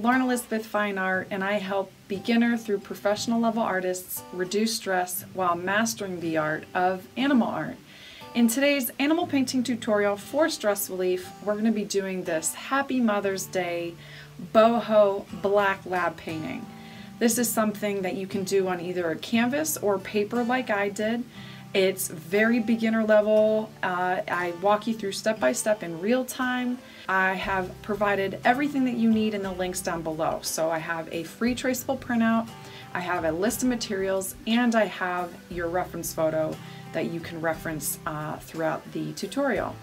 Lauren Elizabeth Fine Art, and I help beginner through professional level artists reduce stress while mastering the art of animal art. In today's animal painting tutorial for stress relief, we're going to be doing this Happy Mother's Day boho black lab painting. This is something that you can do on either a canvas or paper like I did. It's very beginner level. I walk you through step by step in real time. I have provided everything that you need in the links down below. So I have a free traceable printout, I have a list of materials, and I have your reference photo that you can reference throughout the tutorial.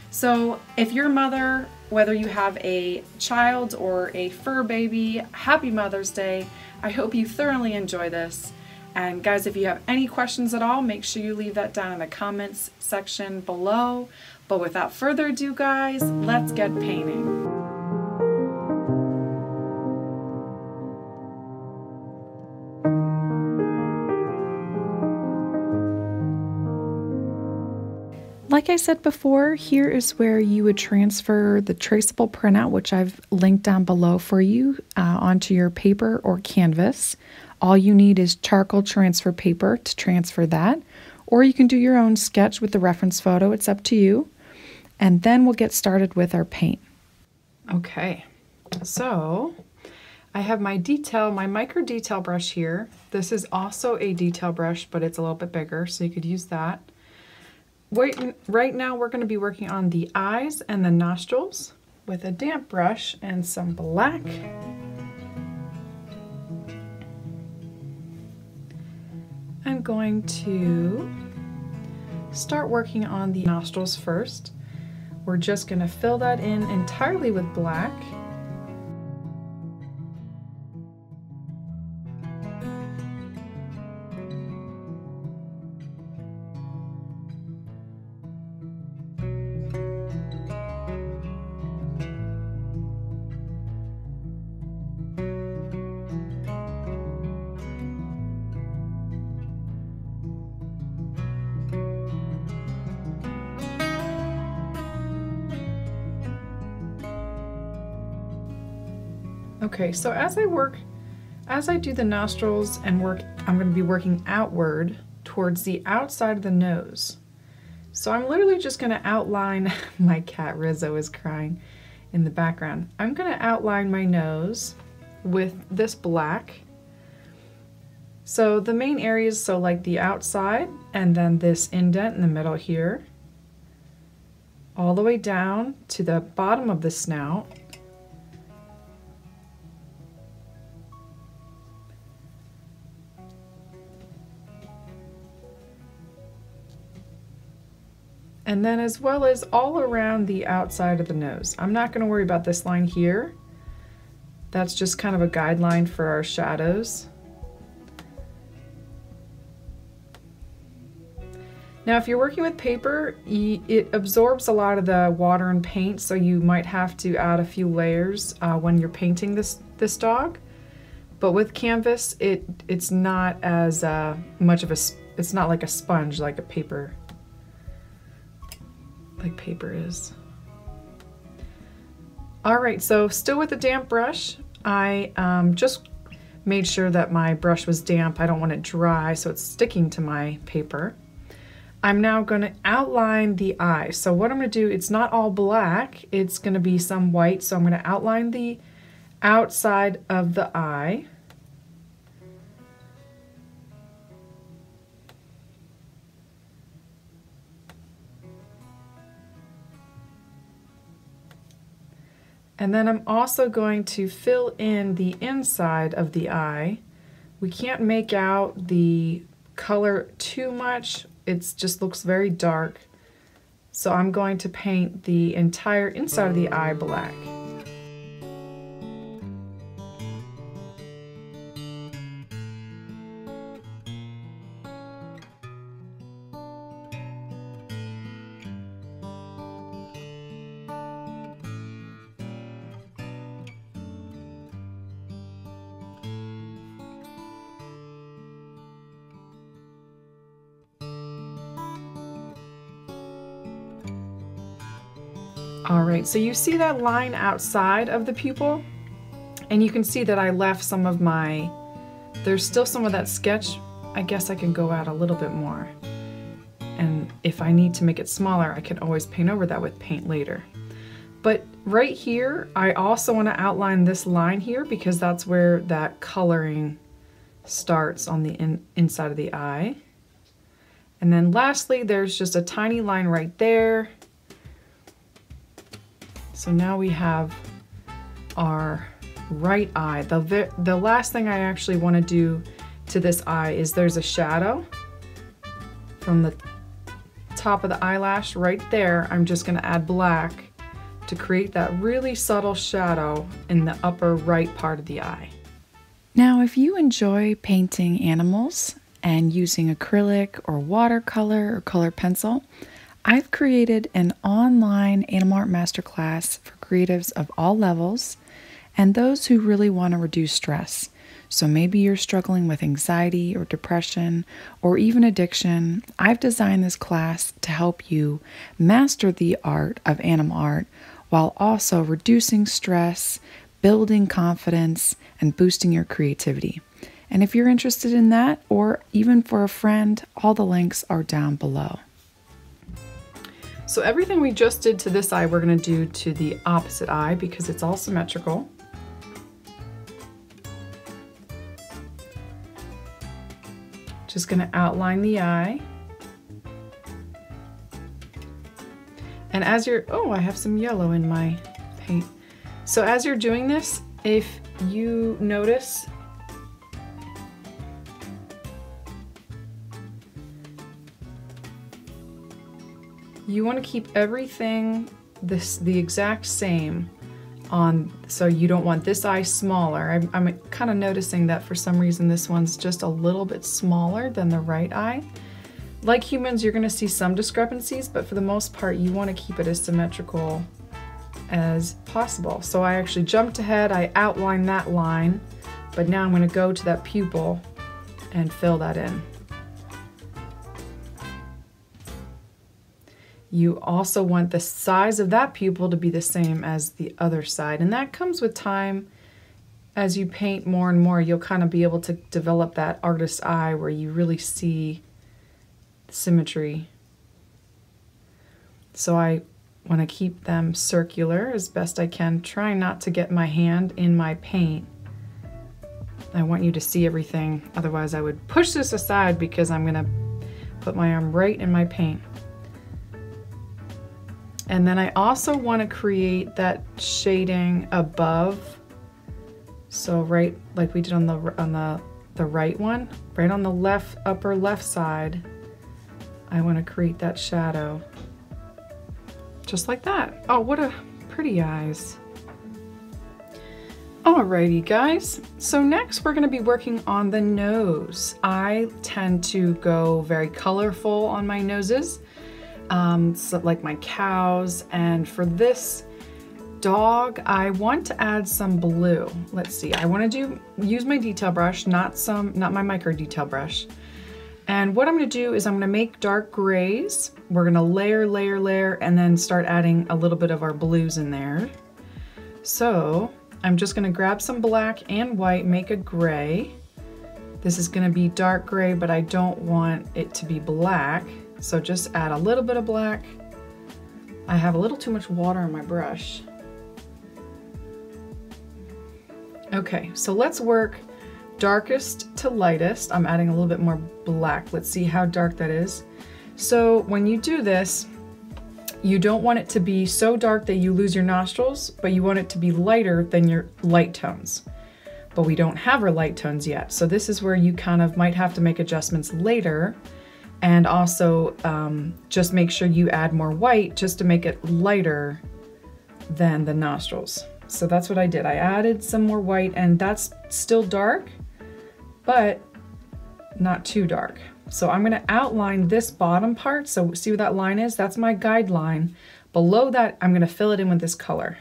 So if you're a mother, whether you have a child or a fur baby, happy Mother's Day. I hope you thoroughly enjoy this. And guys, if you have any questions at all, make sure you leave that down in the comments section below. But without further ado, guys, let's get painting. Like I said before, here is where you would transfer the traceable printout, which I've linked down below for you, onto your paper or canvas. All you need is charcoal transfer paper to transfer that, or you can do your own sketch with the reference photo. It's up to you. And then we'll get started with our paint. Okay, so I have my micro detail brush here. This is also a detail brush, but it's a little bit bigger, so you could use that. Right now we're going to be working on the eyes and the nostrils with a damp brush and some black. I'm going to start working on the nostrils first. We're just going to fill that in entirely with black. Okay, so as I do the nostrils and I'm going to be working outward towards the outside of the nose. So I'm literally just going to outline, my cat Rizzo is crying in the background. I'm going to outline my nose with this black. So the main areas, so like the outside and then this indent in the middle here, all the way down to the bottom of the snout. And then as well as all around the outside of the nose. I'm not going to worry about this line here. That's just kind of a guideline for our shadows. Now if you're working with paper, it absorbs a lot of the water and paint, so you might have to add a few layers when you're painting this dog. But with canvas, it's not as much of it's not like a sponge like a paper. Like paper is. All right, so still with the damp brush, I just made sure that my brush was damp. I don't want it dry, so it's sticking to my paper. I'm now going to outline the eye. So what I'm going to do, it's not all black, it's going to be some white, so I'm going to outline the outside of the eye. And then I'm also going to fill in the inside of the eye. We can't make out the color too much. It just looks very dark. So I'm going to paint the entire inside of the eye black. All right, so you see that line outside of the pupil? And you can see that I left some of my, there's still some of that sketch. I guess I can go out a little bit more. And if I need to make it smaller, I can always paint over that with paint later. But right here, I also want to outline this line here because that's where that coloring starts on the inside of the eye. And then lastly, there's just a tiny line right there. So now we have our right eye. The last thing I actually want to do to this eye is there's a shadow from the top of the eyelash right there. I'm just going to add black to create that really subtle shadow in the upper right part of the eye. Now, if you enjoy painting animals and using acrylic or watercolor or color pencil, I've created an online animal art masterclass for creatives of all levels and those who really want to reduce stress. So maybe you're struggling with anxiety or depression or even addiction. I've designed this class to help you master the art of animal art while also reducing stress, building confidence, and boosting your creativity. And if you're interested in that, or even for a friend, all the links are down below. So everything we just did to this eye, we're going to do to the opposite eye because it's all symmetrical. Just going to outline the eye. And as you're, oh, I have some yellow in my paint. So as you're doing this, if you notice, you want to keep everything the exact same on, so you don't want this eye smaller. I'm kind of noticing that for some reason this one's just a little bit smaller than the right eye. Like humans, you're going to see some discrepancies, but for the most part, you want to keep it as symmetrical as possible. So I actually jumped ahead, I outlined that line, but now I'm going to go to that pupil and fill that in. You also want the size of that pupil to be the same as the other side, and that comes with time. As you paint more and more, you'll kind of be able to develop that artist's eye where you really see symmetry. So I want to keep them circular as best I can, trying not to get my hand in my paint. I want you to see everything, otherwise I would push this aside because I'm going to put my arm right in my paint. And then I also want to create that shading above. So right, like we did on the right one, right on the left, upper left side, I want to create that shadow. Just like that. Oh, what a pretty eyes. Alrighty guys, so next we're going to be working on the nose. I tend to go very colorful on my noses, so like my cows, and for this dog I want to add some blue. Let's see, I want to use my detail brush, not my micro detail brush. And what I'm going to do is I'm going to make dark grays. We're going to layer, and then start adding a little bit of our blues in there. So I'm just going to grab some black and white, make a gray. This is going to be dark gray, but I don't want it to be black. So just add a little bit of black. I have a little too much water on my brush. Okay, so let's work darkest to lightest. I'm adding a little bit more black. Let's see how dark that is. So when you do this, you don't want it to be so dark that you lose your nostrils, but you want it to be lighter than your light tones. But we don't have our light tones yet. So this is where you kind of might have to make adjustments later, and also just make sure you add more white just to make it lighter than the nostrils. So that's what I did. I added some more white, and that's still dark, but not too dark. So I'm going to outline this bottom part. So see where that line is? That's my guideline. Below that, I'm going to fill it in with this color.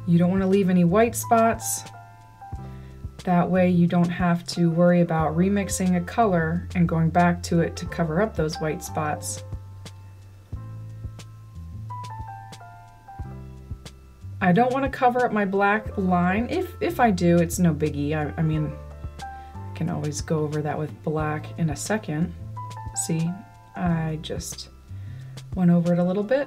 You don't want to leave any white spots. That way you don't have to worry about remixing a color and going back to it to cover up those white spots. I don't want to cover up my black line. If I do, it's no biggie. I mean, I can always go over that with black in a second. See, I just went over it a little bit.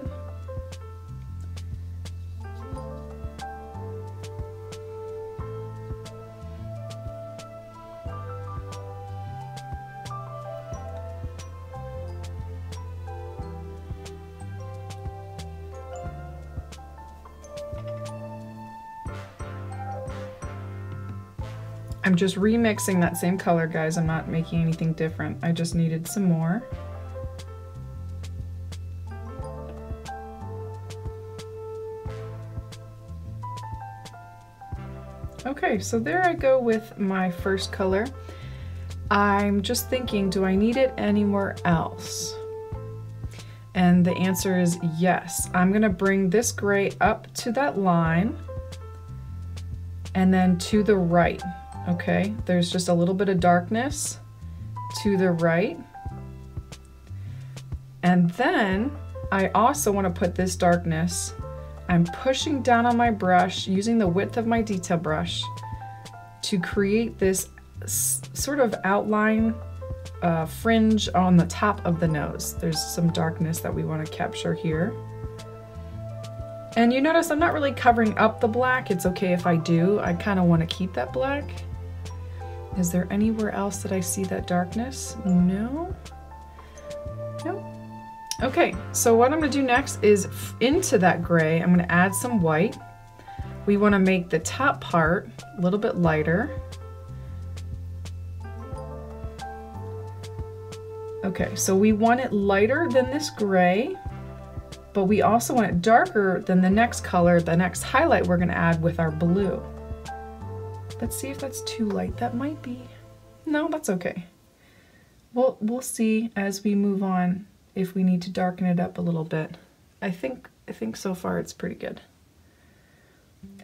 I'm just remixing that same color, guys. I'm not making anything different. I just needed some more. Okay, so there I go with my first color. I'm just thinking, do I need it anywhere else? And the answer is yes. I'm gonna bring this gray up to that line and then to the right. Okay, there's just a little bit of darkness to the right. And then I also want to put this darkness, I'm pushing down on my brush using the width of my detail brush to create this sort of outline fringe on the top of the nose. There's some darkness that we want to capture here. And you notice I'm not really covering up the black. It's okay if I do. I kind of want to keep that black. Is there anywhere else that I see that darkness? No? Nope. Okay, so what I'm gonna do next is into that gray, I'm gonna add some white. We wanna make the top part a little bit lighter. Okay, so we want it lighter than this gray, but we also want it darker than the next color, the next highlight we're gonna add with our blue. Let's see if that's too light. That might be. No, that's okay. We'll see as we move on if we need to darken it up a little bit. I think so far it's pretty good.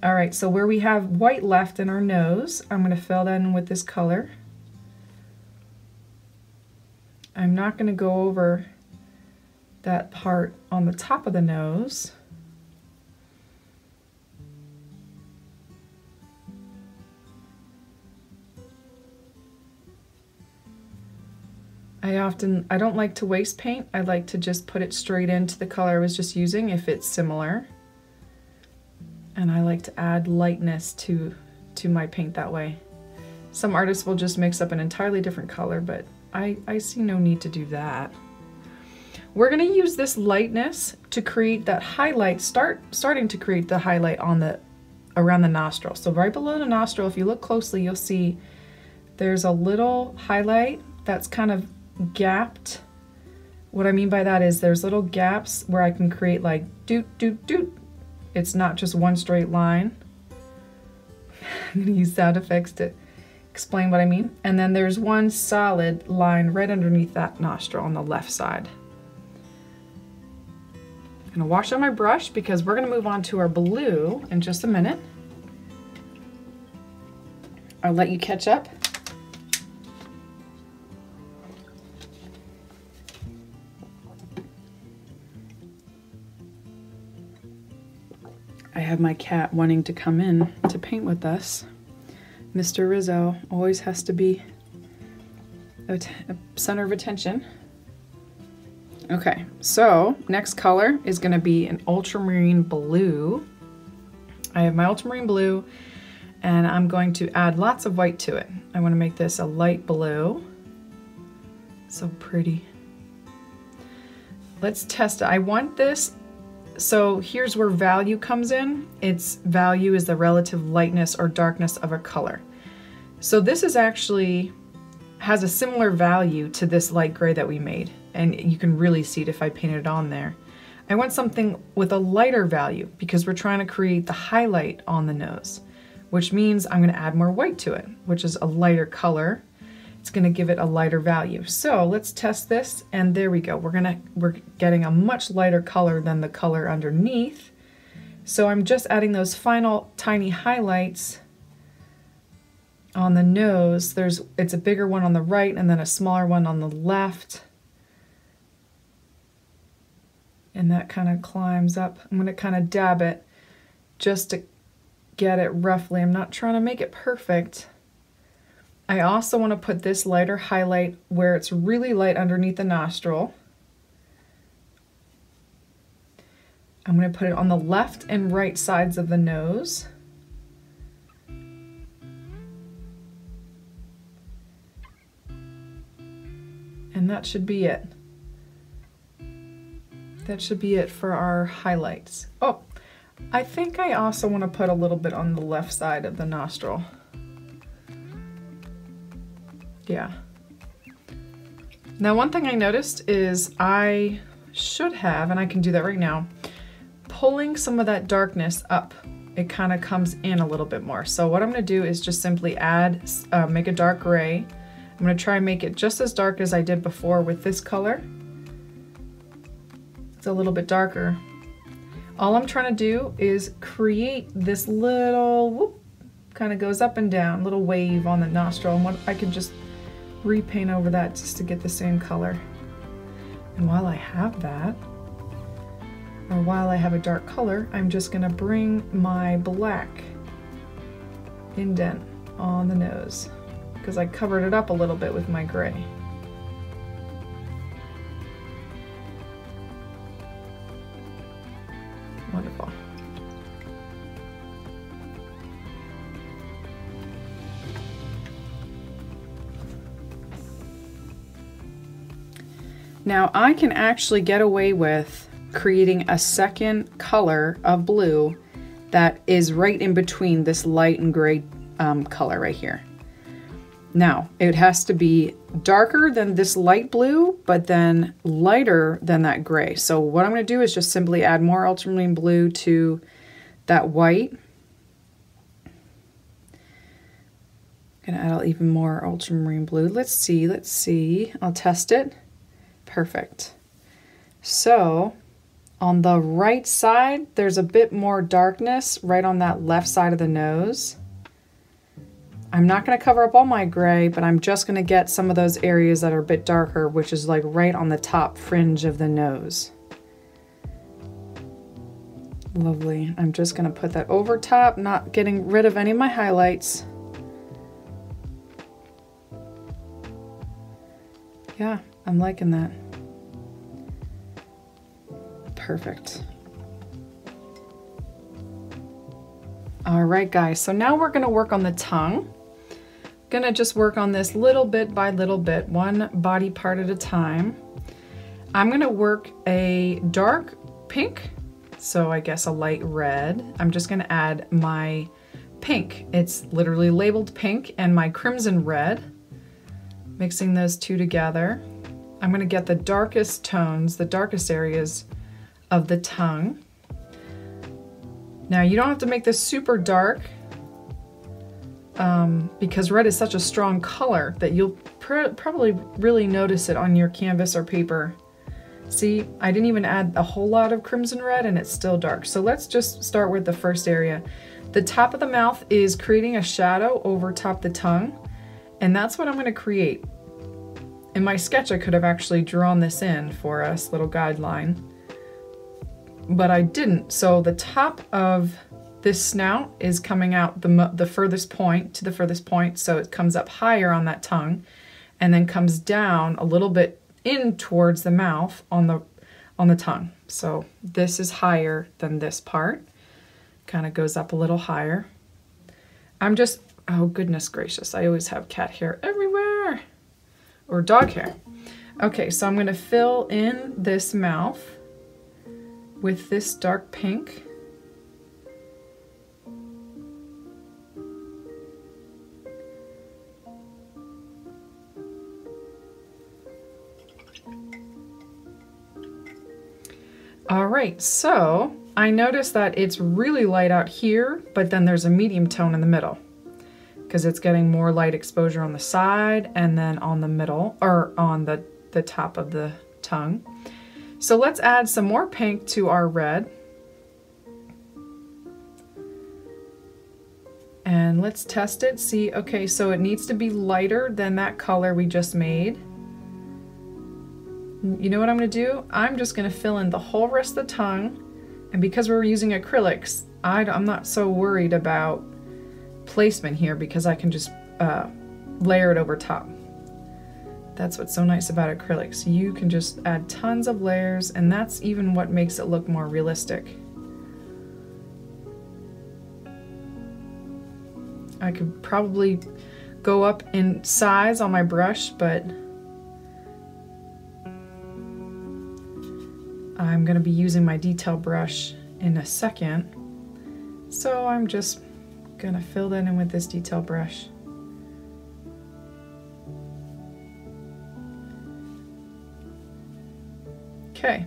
All right, so where we have white left in our nose, I'm going to fill that in with this color. I'm not going to go over that part on the top of the nose. I don't like to waste paint. I like to just put it straight into the color I was just using if it's similar. And I like to add lightness to my paint that way. Some artists will just mix up an entirely different color, but I see no need to do that. We're gonna use this lightness to create that highlight, starting to create the highlight on around the nostril. So right below the nostril, if you look closely, you'll see there's a little highlight that's kind of gapped. What I mean by that is there's little gaps where I can create like doot, doot, doot. It's not just one straight line. I'm gonna use sound effects to explain what I mean. And then there's one solid line right underneath that nostril on the left side. I'm gonna wash out my brush because we're gonna move on to our blue in just a minute. I'll let you catch up. I have my cat wanting to come in to paint with us. Mr. Rizzo always has to be a center of attention. Okay, so next color is going to be an ultramarine blue. I have my ultramarine blue and I'm going to add lots of white to it. I want to make this a light blue. So pretty. Let's test it. I want this. So here's where value comes in. Its value is the relative lightness or darkness of a color. So this is actually has a similar value to this light gray that we made, and you can really see it if I paint it on there. I want something with a lighter value because we're trying to create the highlight on the nose, which means I'm going to add more white to it, which is a lighter color. It's going to give it a lighter value. So let's test this, and there we go. We're getting a much lighter color than the color underneath. So I'm just adding those final tiny highlights on the nose. It's a bigger one on the right and then a smaller one on the left. And that kind of climbs up. I'm going to kind of dab it just to get it roughly. I'm not trying to make it perfect. I also want to put this lighter highlight where it's really light underneath the nostril. I'm going to put it on the left and right sides of the nose. And that should be it. That should be it for our highlights. Oh, I think I also want to put a little bit on the left side of the nostril. Yeah. Now, one thing I noticed is I should have, and I can do that right now, pulling some of that darkness up. It kind of comes in a little bit more. So what I'm going to do is just simply add, make a dark gray. I'm going to try and make it just as dark as I did before with this color. It's a little bit darker. All I'm trying to do is create this little whoop, kind of goes up and down, little wave on the nostril, and what I could just repaint over that just to get the same color. And while I have that, or while I have a dark color, I'm just going to bring my black indent on the nose because I covered it up a little bit with my gray. Wonderful. Now I can actually get away with creating a second color of blue that is right in between this light and gray color right here. Now it has to be darker than this light blue, but then lighter than that gray. So what I'm going to do is just simply add more ultramarine blue to that white. I'm going to add even more ultramarine blue. Let's see. I'll test it. Perfect. So on the right side, there's a bit more darkness right on that left side of the nose. I'm not going to cover up all my gray, but I'm just going to get some of those areas that are a bit darker, which is like right on the top fringe of the nose. Lovely. I'm just going to put that over top, not getting rid of any of my highlights. Yeah, I'm liking that. Perfect. All right, guys, so now we're going to work on the tongue. Gonna just work on this little bit by little bit, one body part at a time. I'm gonna work a dark pink, so I guess a light red. I'm just gonna add my pink. It's literally labeled pink, and my crimson red. Mixing those two together. I'm gonna get the darkest tones, the darkest areas of the tongue. Now you don't have to make this super dark, because red is such a strong color that you'll probably really notice it on your canvas or paper. See, I didn't even add a whole lot of crimson red and it's still dark. So let's just start with the first area. The top of the mouth is creating a shadow over top the tongue, and that's what I'm going to create. In my sketch I could have actually drawn this in for us, little guideline, but I didn't. So the top of this snout is coming out the furthest point to the furthest point, so it comes up higher on that tongue and then comes down a little bit in towards the mouth on the tongue. So this is higher than this part. Kind of goes up a little higher. I'm just, oh goodness gracious, I always have cat hair everywhere, or dog hair. Okay, so I'm going to fill in this mouth with this dark pink. All right, so I noticed that it's really light out here, but then there's a medium tone in the middle because it's getting more light exposure on the side and then on the middle, or on the top of the tongue. So let's add some more pink to our red. And let's test it, see, okay, so it needs to be lighter than that color we just made. You know what I'm going to do? I'm just going to fill in the whole rest of the tongue, and because we're using acrylics, I'm not so worried about placement here because I can just layer it over top. That's what's so nice about acrylics. You can just add tons of layers, and that's even what makes it look more realistic. I could probably go up in size on my brush, but I'm going to be using my detail brush in a second. So I'm just going to fill that in with this detail brush. Okay.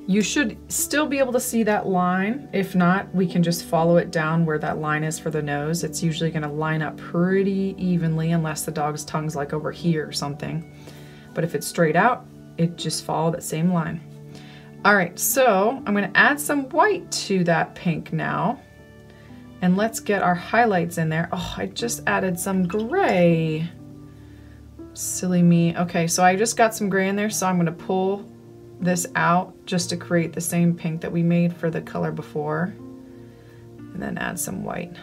You should still be able to see that line. If not, we can just follow it down where that line is for the nose. It's usually going to line up pretty evenly unless the dog's tongue's like over here or something. But if it's straight out, it just follows that same line. All right, so I'm going to add some white to that pink now. And let's get our highlights in there. Oh, I just added some gray. Silly me. Okay, so I just got some gray in there, so I'm going to pull this out just to create the same pink that we made for the color before, and then add some white.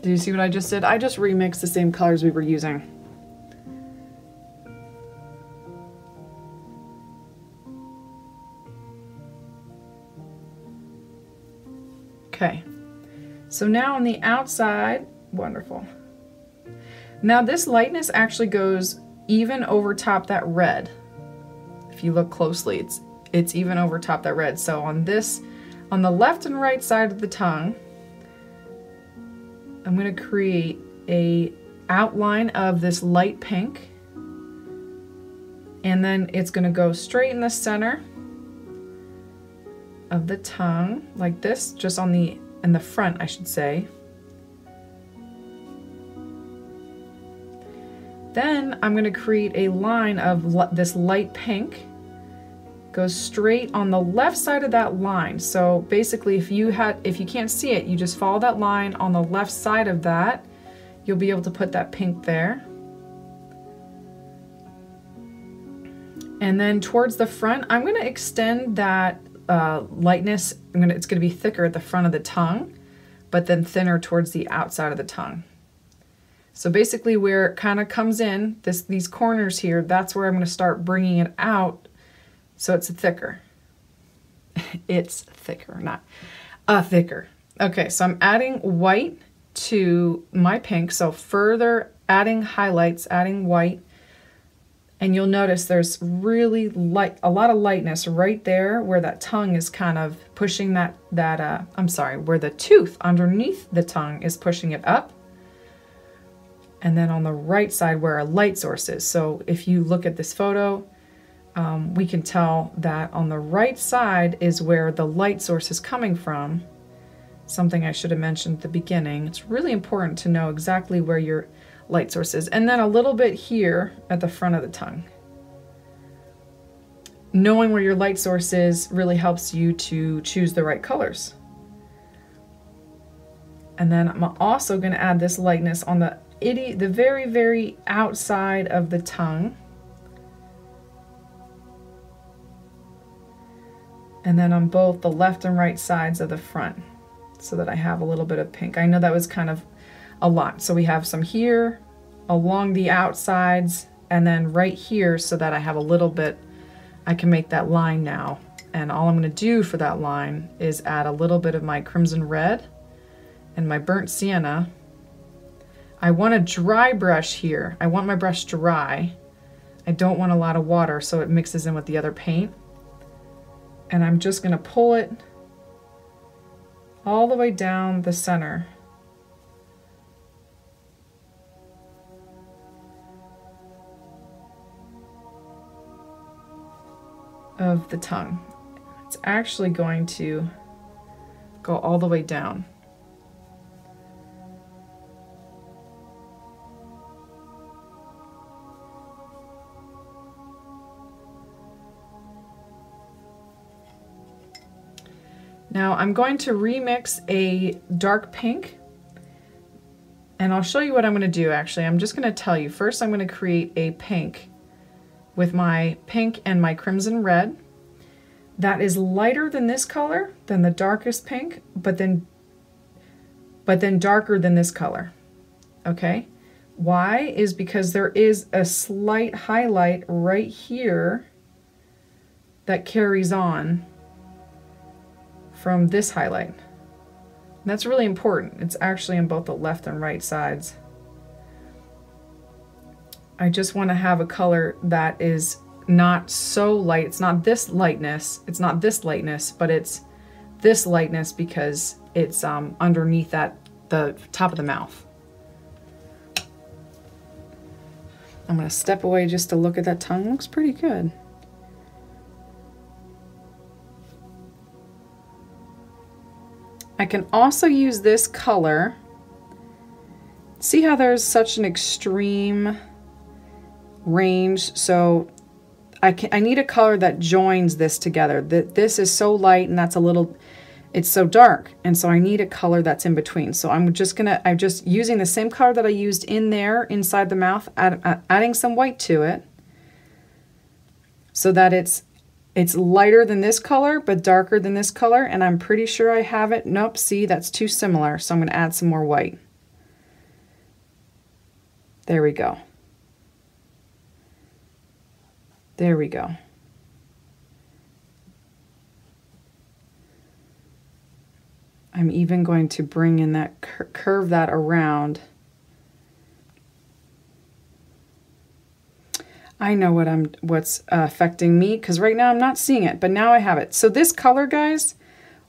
Do you see what I just did? I just remixed the same colors we were using. Okay, so now on the outside, wonderful. Now this lightness actually goes even over top that red. If you look closely, it's even over top that red. So on the left and right side of the tongue, I'm going to create a outline of this light pink, and then it's going to go straight in the center of the tongue like this, just in the front, I should say. Then I'm going to create a line of this light pink, goes straight on the left side of that line. So basically, if you can't see it, you just follow that line on the left side of that. You'll be able to put that pink there. And then towards the front, I'm going to extend that lightness. It's going to be thicker at the front of the tongue, but then thinner towards the outside of the tongue. So basically where it kind of comes in, these corners here, that's where I'm going to start bringing it out so it's thicker. It's thicker, not thicker. Okay, so I'm adding white to my pink, so further adding highlights, adding white, and you'll notice there's really a lot of lightness right there where that tongue is kind of pushing where the tooth underneath the tongue is pushing it up. And then on the right side where our light source is. So if you look at this photo, we can tell that on the right side is where the light source is coming from. Something I should have mentioned at the beginning. It's really important to know exactly where your light source is. And then a little bit here at the front of the tongue. Knowing where your light source is really helps you to choose the right colors. And then I'm also going to add this lightness on the very, very outside of the tongue. And then on both the left and right sides of the front, so that I have a little bit of pink. I know that was kind of a lot. So we have some here along the outsides, and then right here so that I have a little bit, I can make that line now. And all I'm going to do for that line is add a little bit of my crimson red and my burnt sienna. I want a dry brush here. I want my brush dry. I don't want a lot of water so it mixes in with the other paint. And I'm just going to pull it all the way down the center. Of the tongue. It's actually going to go all the way down. Now I'm going to remix a dark pink, and I'll show you what I'm going to do. Actually, I'm just going to tell you. First, I'm going to create a pink with my pink and my crimson red. that is lighter than this color, than the darkest pink, but then darker than this color, okay? Why? Is because there is a slight highlight right here that carries on from this highlight. And that's really important. It's actually on both the left and right sides. I just want to have a color that is not so light. It's not this lightness. It's not this lightness, but it's this lightness because it's underneath the top of the mouth. I'm going to step away just to look at that tongue. Looks pretty good. I can also use this color. See how there's such an extreme range? So I need a color that joins this together. This is so light and that's it's so dark. And so I need a color that's in between. So I'm just using the same color that I used in there inside the mouth, adding some white to it so that it's lighter than this color, but darker than this color. And I'm pretty sure I have it. Nope, see, that's too similar. So I'm going to add some more white. There we go. There we go. I'm even going to bring in that, curve that around. I know what's affecting me, because right now I'm not seeing it, but now I have it. So this color, guys,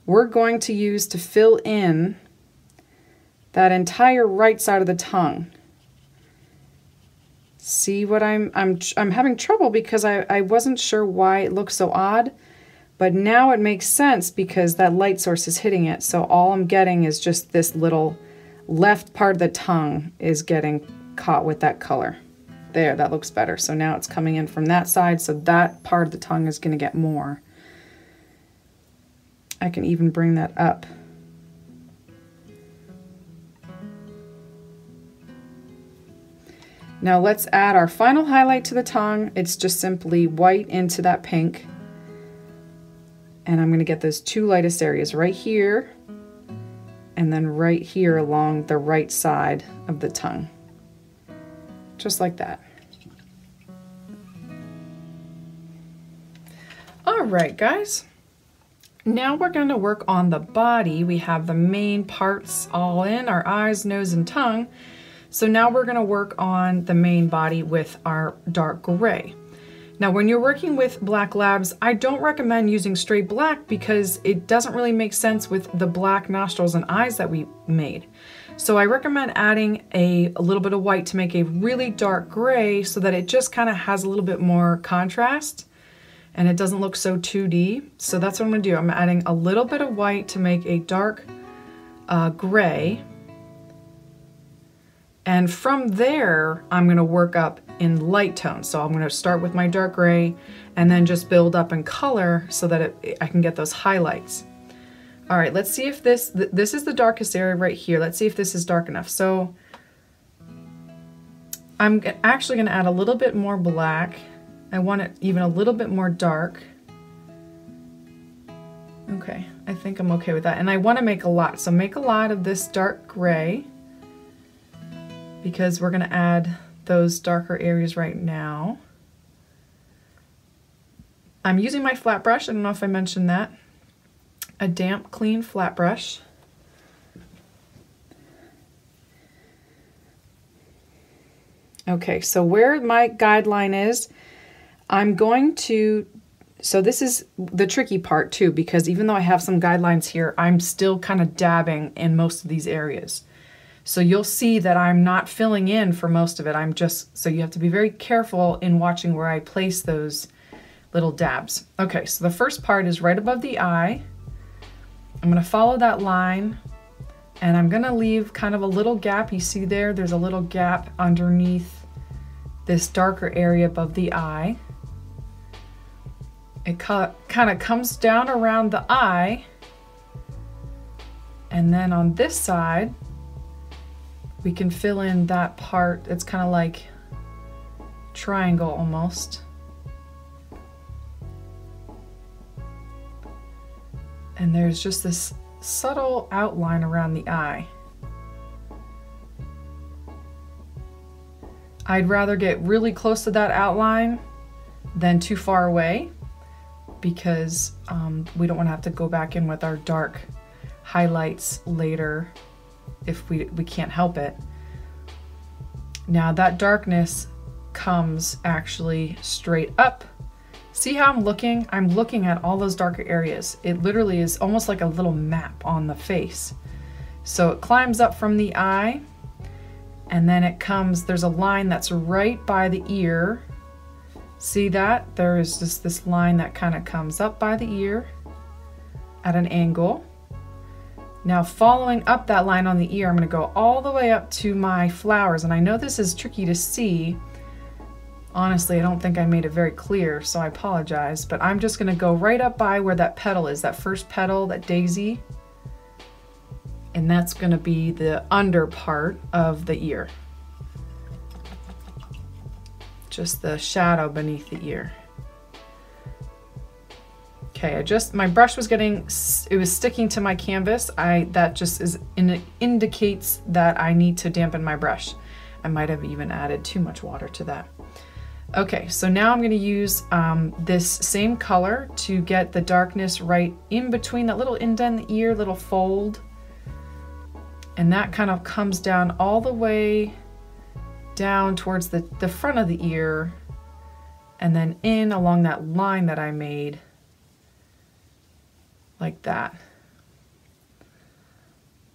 we're going to use to fill in that entire right side of the tongue. See what I'm having trouble because I wasn't sure why it looked so odd, but now it makes sense because that light source is hitting it. So all I'm getting is just this little left part of the tongue is getting caught with that color. There, that looks better. So now it's coming in from that side, so that part of the tongue is going to get more. I can even bring that up. Now let's add our final highlight to the tongue. It's just simply white into that pink. And I'm going to get those two lightest areas right here and then right here along the right side of the tongue. Just like that. All right, guys. Now we're going to work on the body. We have the main parts all in, our eyes, nose, and tongue. So now we're going to work on the main body with our dark gray. Now when you're working with black labs, I don't recommend using straight black because it doesn't really make sense with the black nostrils and eyes that we made. So I recommend adding a little bit of white to make a really dark gray so that it just kind of has a little bit more contrast and it doesn't look so 2D. So that's what I'm going to do. I'm adding a little bit of white to make a dark gray. And from there, I'm going to work up in light tones. So I'm going to start with my dark gray and then just build up in color so that I can get those highlights. All right, let's see if this is the darkest area right here. Let's see if this is dark enough. So I'm actually going to add a little bit more black. I want it even a little bit more dark. Okay, I think I'm okay with that. And I want to make a lot. So make a lot of this dark gray, because we're going to add those darker areas right now. I'm using my flat brush. I don't know if I mentioned that. A damp, clean flat brush. Okay, so where my guideline is, I'm going to, so this is the tricky part too, because even though I have some guidelines here, I'm still kind of dabbing in most of these areas. So you'll see that I'm not filling in for most of it. So you have to be very careful in watching where I place those little dabs. Okay, so the first part is right above the eye. I'm going to follow that line and I'm going to leave kind of a little gap. You see there's a little gap underneath this darker area above the eye. It kind of comes down around the eye, and then on this side we can fill in that part. It's kind of like triangle almost. And there's just this subtle outline around the eye. I'd rather get really close to that outline than too far away, because we don't want to have to go back in with our dark highlights later if we can't help it. Now that darkness comes actually straight up. See how I'm looking? I'm looking at all those darker areas. It literally is almost like a little map on the face. So it climbs up from the eye, and then it comes, there's a line that's right by the ear. See that? There is just this line that kind of comes up by the ear at an angle. Now following up that line on the ear, I'm going to go all the way up to my flowers. And I know this is tricky to see. Honestly, I don't think I made it very clear, so I apologize. But I'm just going to go right up by where that petal is, that first petal, that daisy. And that's going to be the under part of the ear. Just the shadow beneath the ear. Okay, my brush was it was sticking to my canvas. That just indicates that I need to dampen my brush. I might have even added too much water to that. Okay, so now I'm going to use this same color to get the darkness right in between that little indent in the ear, little fold. And that kind of comes down all the way down towards the front of the ear, and then in along that line that I made, like that.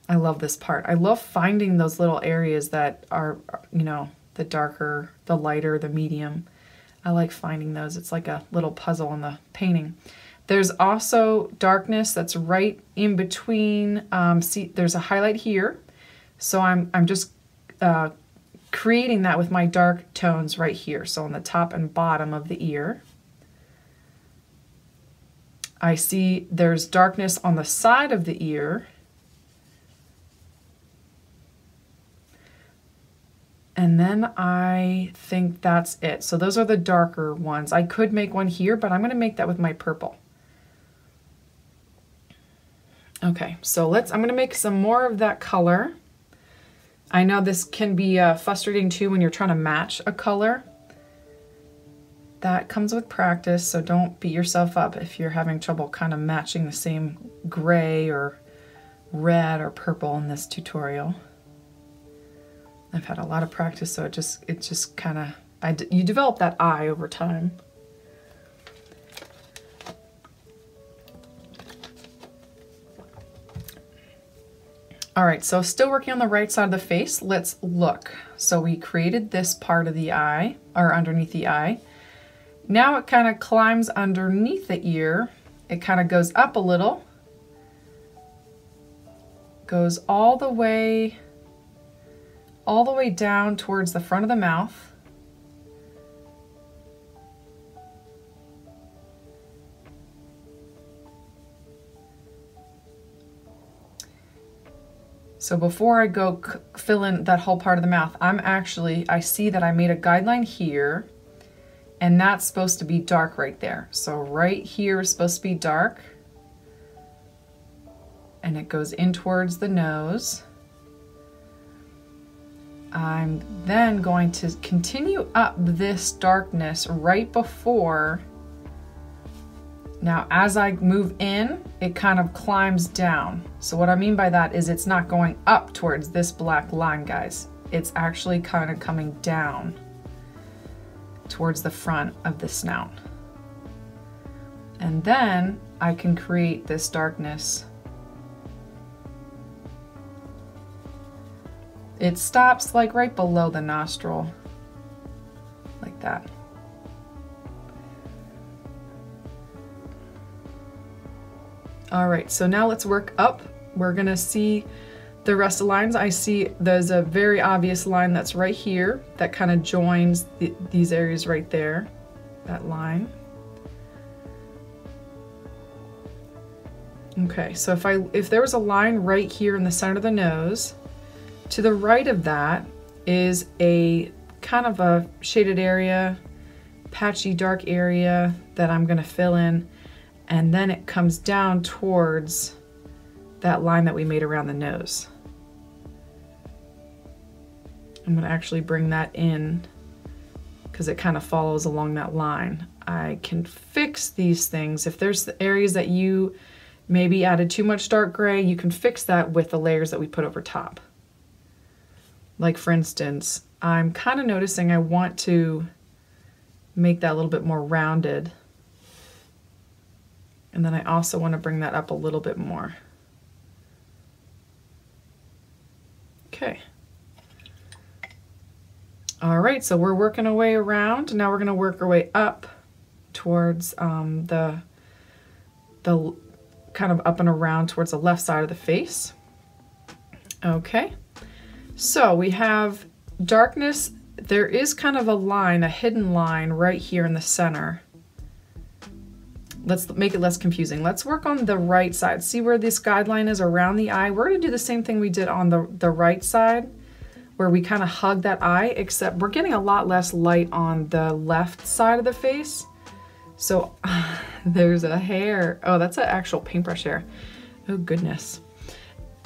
I love this part. I love finding those little areas that are, you know, the darker, the lighter, the medium. I like finding those. It's like a little puzzle in the painting. There's also darkness that's right in between. See, there's a highlight here. So I'm just creating that with my dark tones right here. So on the top and bottom of the ear. I see there's darkness on the side of the ear. And then I think that's it. So those are the darker ones. I could make one here, but I'm going to make that with my purple. Okay, so I'm going to make some more of that color. I know this can be frustrating too when you're trying to match a color. That comes with practice, so don't beat yourself up if you're having trouble kind of matching the same gray or red or purple in this tutorial. I've had a lot of practice, so it just kind of, you develop that eye over time. All right, so still working on the right side of the face, let's look. So we created this part of the eye, or underneath the eye. Now it kind of climbs underneath the ear. It kind of goes up a little, goes all the way down towards the front of the mouth. So before I go fill in that whole part of the mouth, I see that I made a guideline here, and that's supposed to be dark right there. So right here is supposed to be dark, and it goes in towards the nose. I'm then going to continue up this darkness right before. Now, as I move in, it kind of climbs down. So what I mean by that is it's not going up towards this black line, guys. It's actually kind of coming down towards the front of the snout. And then I can create this darkness. It stops like right below the nostril, like that. All right, so now let's work up. We're gonna see the rest of the lines. I see there's a very obvious line that's right here that kind of joins these areas right there, that line. Okay, so if there was a line right here in the center of the nose, to the right of that is a kind of a shaded area, patchy dark area that I'm gonna fill in. and then it comes down towards that line that we made around the nose. I'm going to actually bring that in because it kind of follows along that line. I can fix these things. If there's the areas that you maybe added too much dark gray, you can fix that with the layers that we put over top. Like for instance, I'm kind of noticing I want to make that a little bit more rounded. And then I also want to bring that up a little bit more. Okay. All right, so we're working our way around. Now we're going to work our way up towards the kind of up and around towards the left side of the face. Okay, so we have darkness. There is kind of a line, a hidden line right here in the center. Let's make it less confusing. Let's work on the right side. See where this guideline is around the eye? We're going to do the same thing we did on the right side, where we kind of hug that eye, except we're getting a lot less light on the left side of the face. So there's a hair. Oh, that's an actual paintbrush hair. Oh goodness.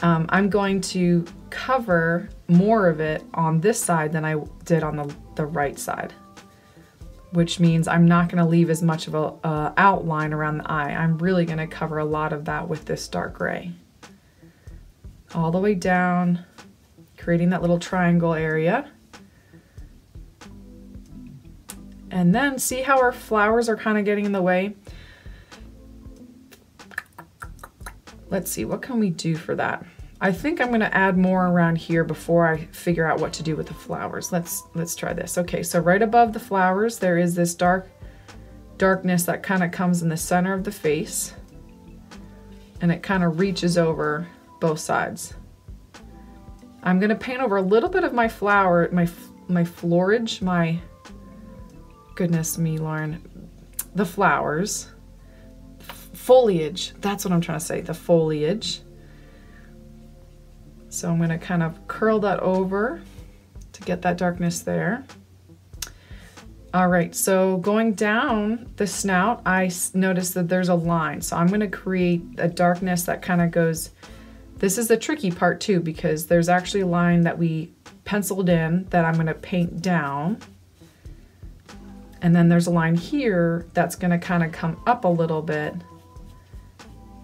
I'm going to cover more of it on this side than I did on the right side, which means I'm not going to leave as much of a outline around the eye. I'm really going to cover a lot of that with this dark gray. All the way down, creating that little triangle area. And then see how our flowers are kind of getting in the way? Let's see, what can we do for that? I think I'm going to add more around here before I figure out what to do with the flowers. Let's try this. Okay, so right above the flowers there is this darkness that kind of comes in the center of the face, and it kind of reaches over both sides. I'm going to paint over a little bit of my flower, my florage, my, goodness me, Lauren, the flowers, foliage, that's what I'm trying to say, the foliage. So I'm going to kind of curl that over to get that darkness there. All right, so going down the snout, I noticed that there's a line. So I'm going to create a darkness that kind of goes, this is the tricky part too, because there's actually a line that we penciled in that I'm going to paint down. And then there's a line here that's going to kind of come up a little bit.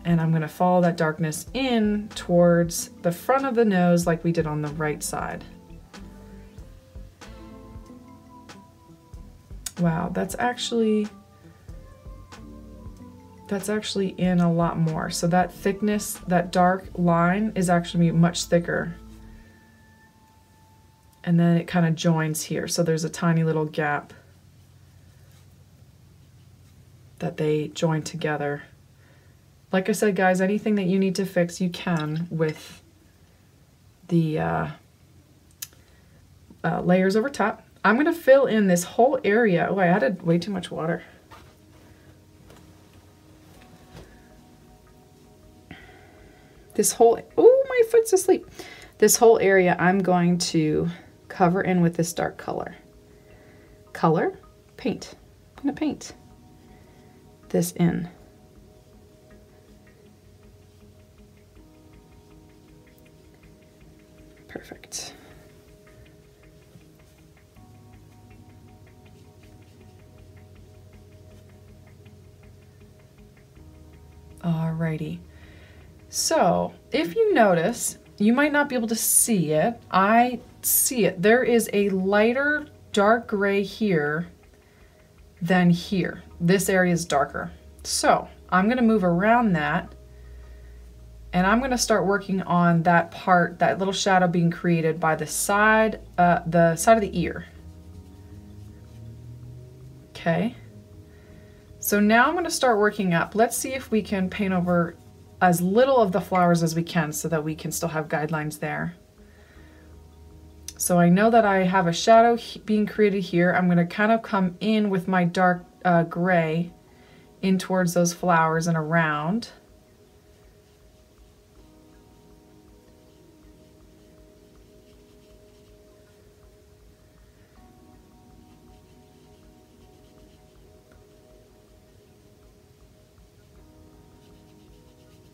And I'm going to follow that darkness in towards the front of the nose like we did on the right side. Wow, that's actually in a lot more. So that thickness, that dark line is actually much thicker. And then it kind of joins here. So there's a tiny little gap that they join together. Like I said, guys, anything that you need to fix, you can with the layers over top. I'm going to fill in this whole area. Oh, I added way too much water. This whole, oh, my foot's asleep. This whole area I'm going to cover in with this dark color. Color, paint. I'm going to paint this in. Perfect. Alrighty. So, if you notice, you might not be able to see it. I see it. There is a lighter dark gray here than here. This area is darker. So, I'm going to move around that. And I'm going to start working on that part, that little shadow being created by the side of the ear. Okay. So now I'm going to start working up. Let's see if we can paint over as little of the flowers as we can so that we can still have guidelines there. So I know that I have a shadow being created here. I'm going to kind of come in with my dark gray in towards those flowers and around.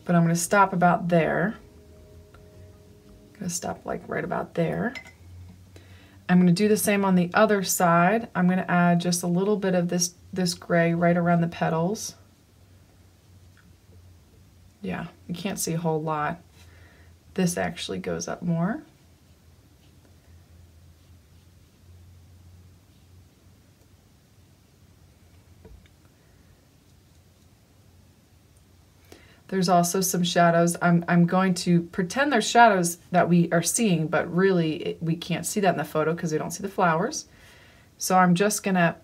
but I'm going to stop about there. I'm going to stop like right about there. I'm going to do the same on the other side. I'm going to add just a little bit of this gray right around the petals. Yeah, you can't see a whole lot. This actually goes up more. There's also some shadows. I'm going to pretend there's shadows that we are seeing, but really we can't see that in the photo because we don't see the flowers. So I'm just going to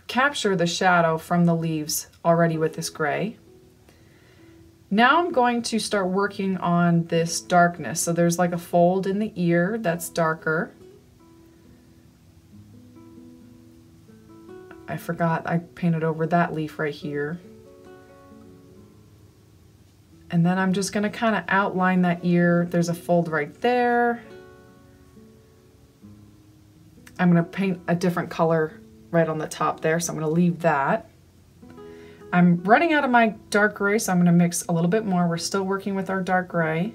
capture the shadow from the leaves already with this gray. Now I'm going to start working on this darkness. So there's like a fold in the ear that's darker. I forgot I painted over that leaf right here. And then I'm just going to kind of outline that ear. There's a fold right there. I'm going to paint a different color right on the top there, so I'm going to leave that. I'm running out of my dark gray, so I'm going to mix a little bit more. We're still working with our dark gray.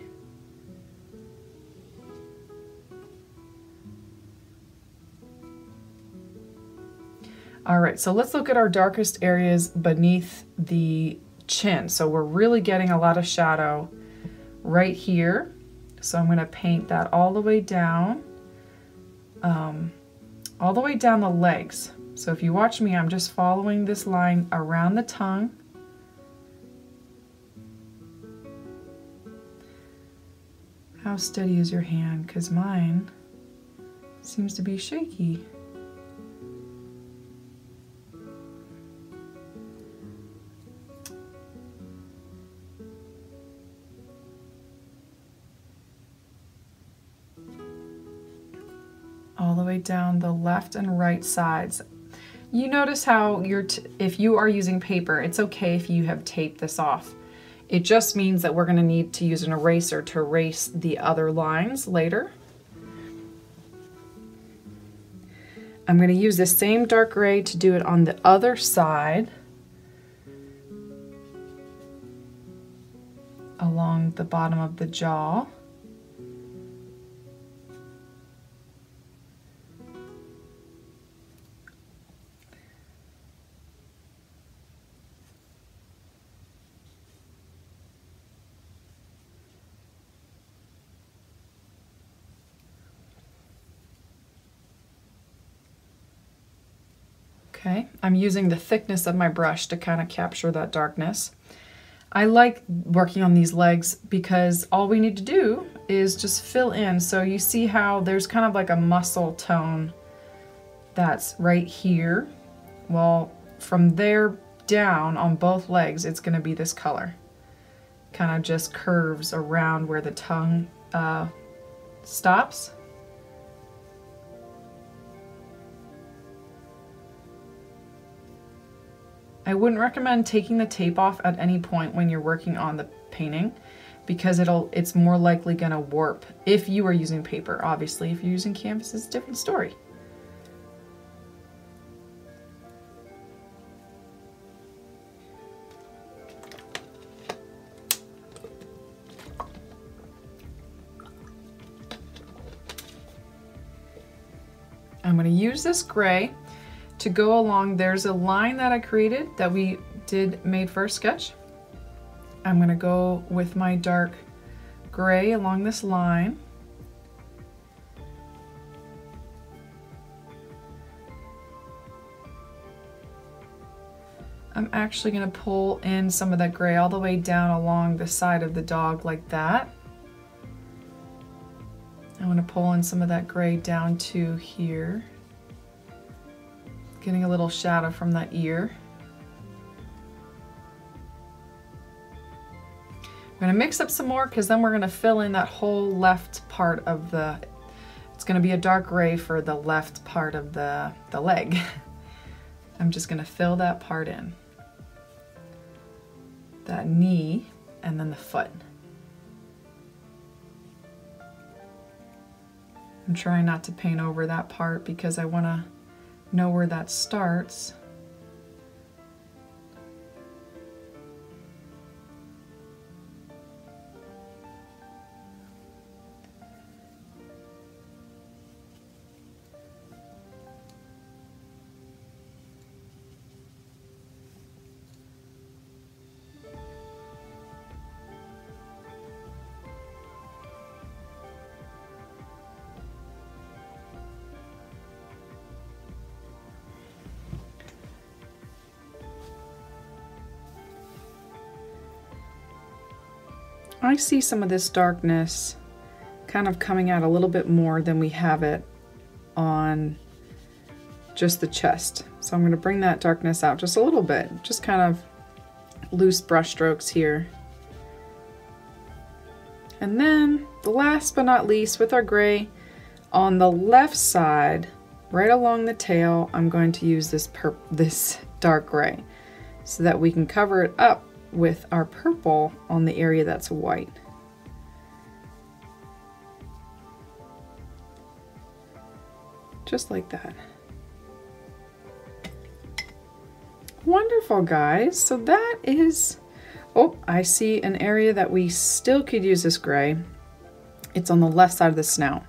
All right, so let's look at our darkest areas beneath the chin. So we're really getting a lot of shadow right here. So I'm going to paint that all the way down the legs. So if you watch me, I'm just following this line around the tongue. How steady is your hand? Because mine seems to be shaky. All the way down the left and right sides. You notice how if you are using paper, it's okay if you have taped this off. It just means that we're going to need to use an eraser to erase the other lines later. I'm going to use the same dark gray to do it on the other side, along the bottom of the jaw. Okay, I'm using the thickness of my brush to kind of capture that darkness. I like working on these legs because all we need to do is just fill in. So you see how there's kind of like a muscle tone that's right here. Well, from there down on both legs, it's going to be this color. Kind of just curves around where the tongue stops. I wouldn't recommend taking the tape off at any point when you're working on the painting because it's more likely going to warp if you are using paper. Obviously, if you're using canvas, it's a different story. I'm going to use this gray to go along. There's a line that I created that we made first sketch. I'm going to go with my dark gray along this line. I'm actually going to pull in some of that gray all the way down along the side of the dog like that. I'm going to pull in some of that gray down to here. Getting a little shadow from that ear. I'm going to mix up some more because then we're going to fill in that whole left part of it's going to be a dark gray for the left part of the leg. I'm just going to fill that part in. That knee and then the foot. I'm trying not to paint over that part because I want to know where that starts. I see some of this darkness kind of coming out a little bit more than we have it on just the chest. So I'm going to bring that darkness out just a little bit, just kind of loose brush strokes here. And then the last but not least, with our gray, on the left side, right along the tail, I'm going to use this dark gray so that we can cover it up with our purple on the area that's white. Just like that. Wonderful, guys. So that is, oh, I see an area that we still could use this gray. It's on the left side of the snout.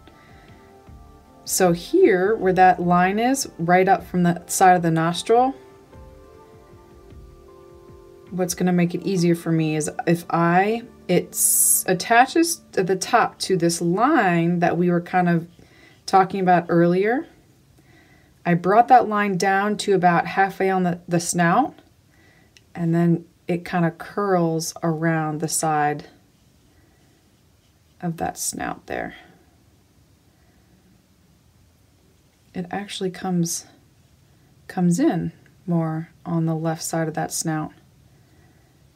So here, where that line is, right up from the side of the nostril, what's going to make it easier for me is if it attaches at the top to this line that we were kind of talking about earlier. I brought that line down to about halfway on the snout, and then it kind of curls around the side of that snout there. It actually comes in more on the left side of that snout,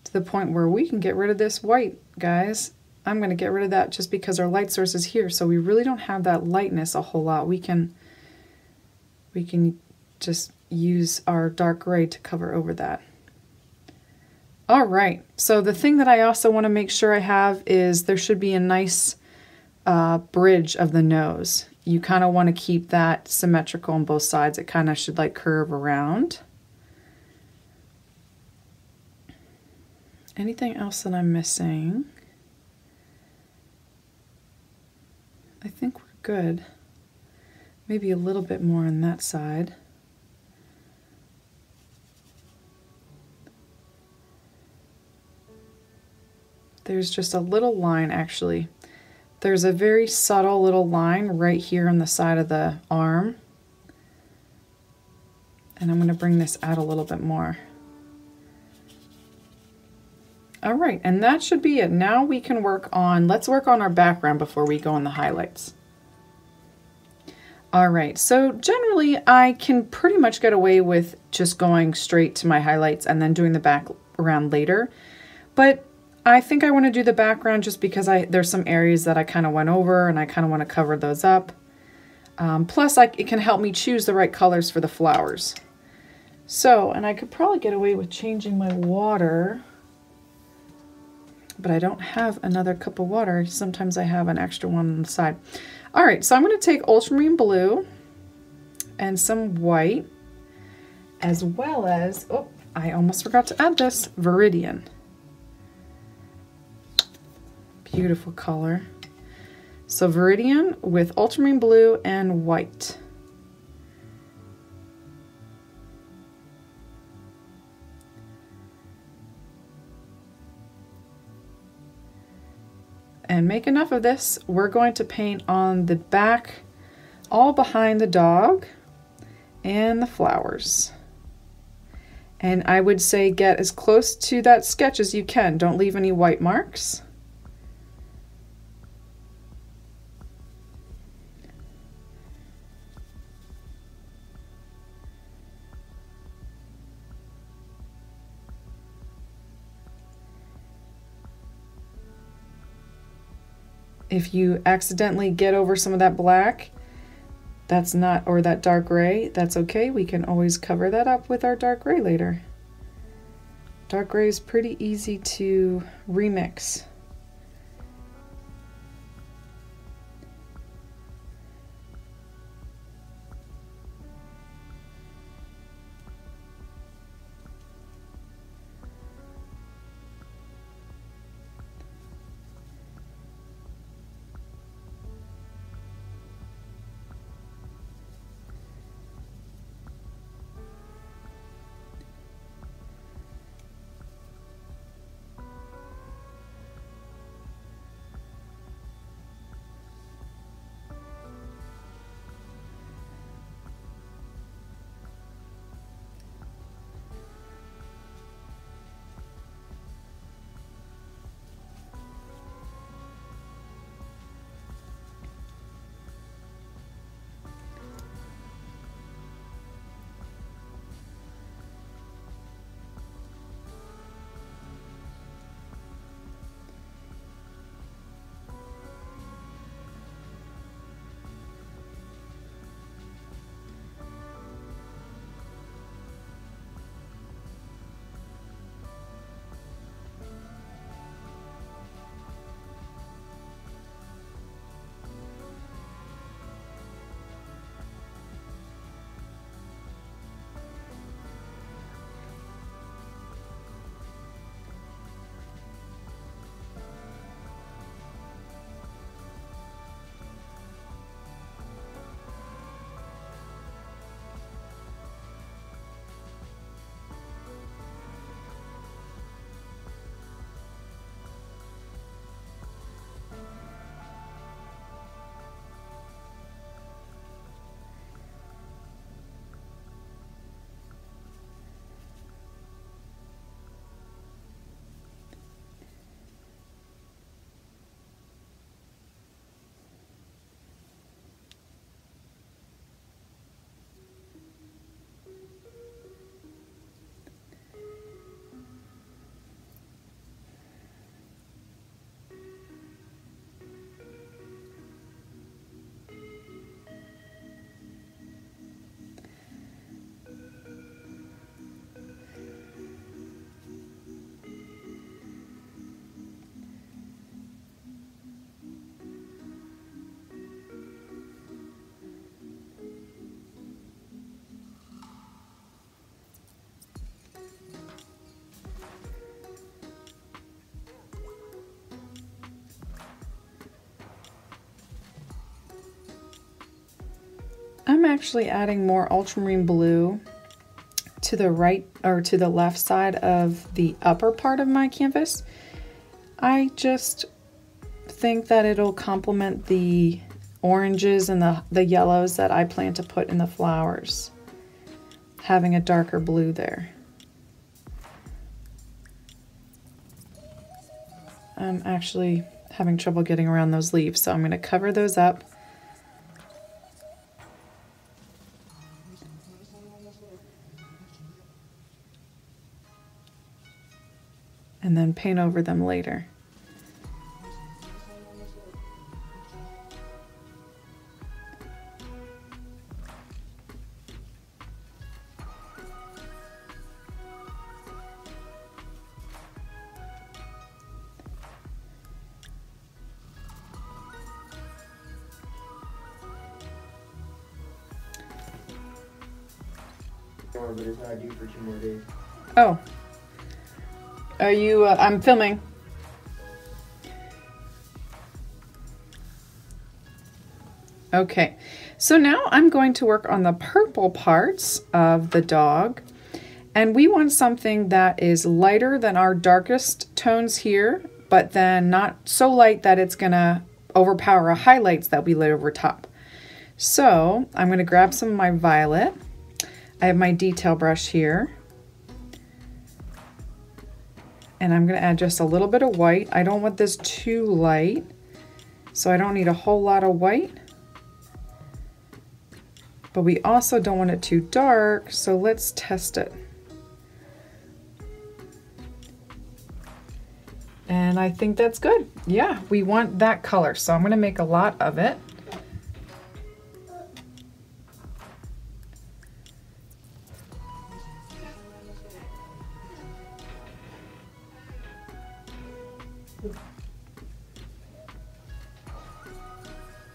to the point where we can get rid of this white, guys. I'm going to get rid of that just because our light source is here, so we really don't have that lightness a whole lot. We can just use our dark gray to cover over that. All right, so the thing that I also want to make sure I have is there should be a nice bridge of the nose. You kind of want to keep that symmetrical on both sides. It kind of should like curve around. Anything else that I'm missing? I think we're good. Maybe a little bit more on that side. There's just a little line actually. There's a very subtle little line right here on the side of the arm. And I'm going to bring this out a little bit more. All right, and that should be it. Now we can let's work on our background before we go on the highlights. All right, so generally I can pretty much get away with just going straight to my highlights and then doing the background later. But I think I want to do the background just because there's some areas that I kind of went over and I kind of want to cover those up. Plus it can help me choose the right colors for the flowers. So, and I could probably get away with changing my water, but I don't have another cup of water. Sometimes I have an extra one on the side. All right, so I'm going to take Ultramarine Blue and some white, as well as, oh, I almost forgot to add this, Viridian. Beautiful color. So Viridian with Ultramarine Blue and white. And make enough of this. We're going to paint on the back, all behind the dog and the flowers. And I would say get as close to that sketch as you can. Don't leave any white marks. If you accidentally get over some of that black, or that dark gray, that's okay. We can always cover that up with our dark gray later. Dark gray is pretty easy to remix. actually adding more ultramarine blue to the right or to the left side of the upper part of my canvas. I just think that it'll complement the oranges and the yellows that I plan to put in the flowers, having a darker blue there. I'm actually having trouble getting around those leaves, so I'm going to cover those up. And then paint over them later. But it's not due for 2 more days. Oh. Are you, I'm filming. Okay, so now I'm going to work on the purple parts of the dog. And we want something that is lighter than our darkest tones here, but then not so light that it's gonna overpower our highlights that we lit over top. So I'm gonna grab some of my violet. I have my detail brush here. And I'm gonna add just a little bit of white. I don't want this too light, so I don't need a whole lot of white. But we also don't want it too dark, so let's test it. And I think that's good. Yeah, we want that color, so I'm gonna make a lot of it.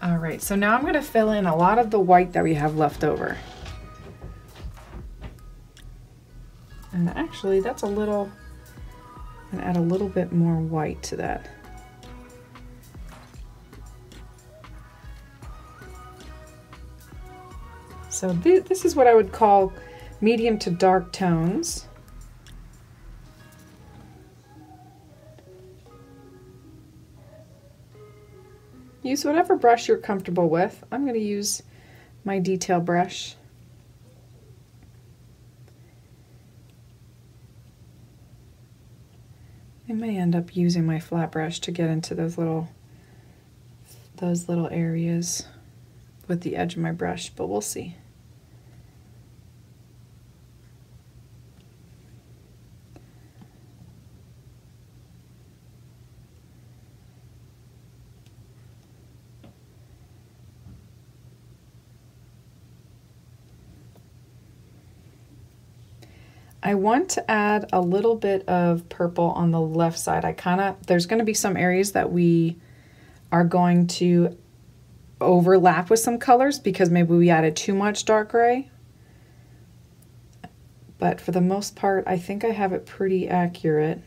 All right, so now I'm going to fill in a lot of the white that we have left over. And actually, that's a little, I'm going to add a little bit more white to that. So this is what I would call medium to dark tones. Use whatever brush you're comfortable with. I'm going to use my detail brush. I may end up using my flat brush to get into those little areas with the edge of my brush, but we'll see. I want to add a little bit of purple on the left side. There's going to be some areas that we are going to overlap with some colors because maybe we added too much dark gray. But for the most part, I think I have it pretty accurate.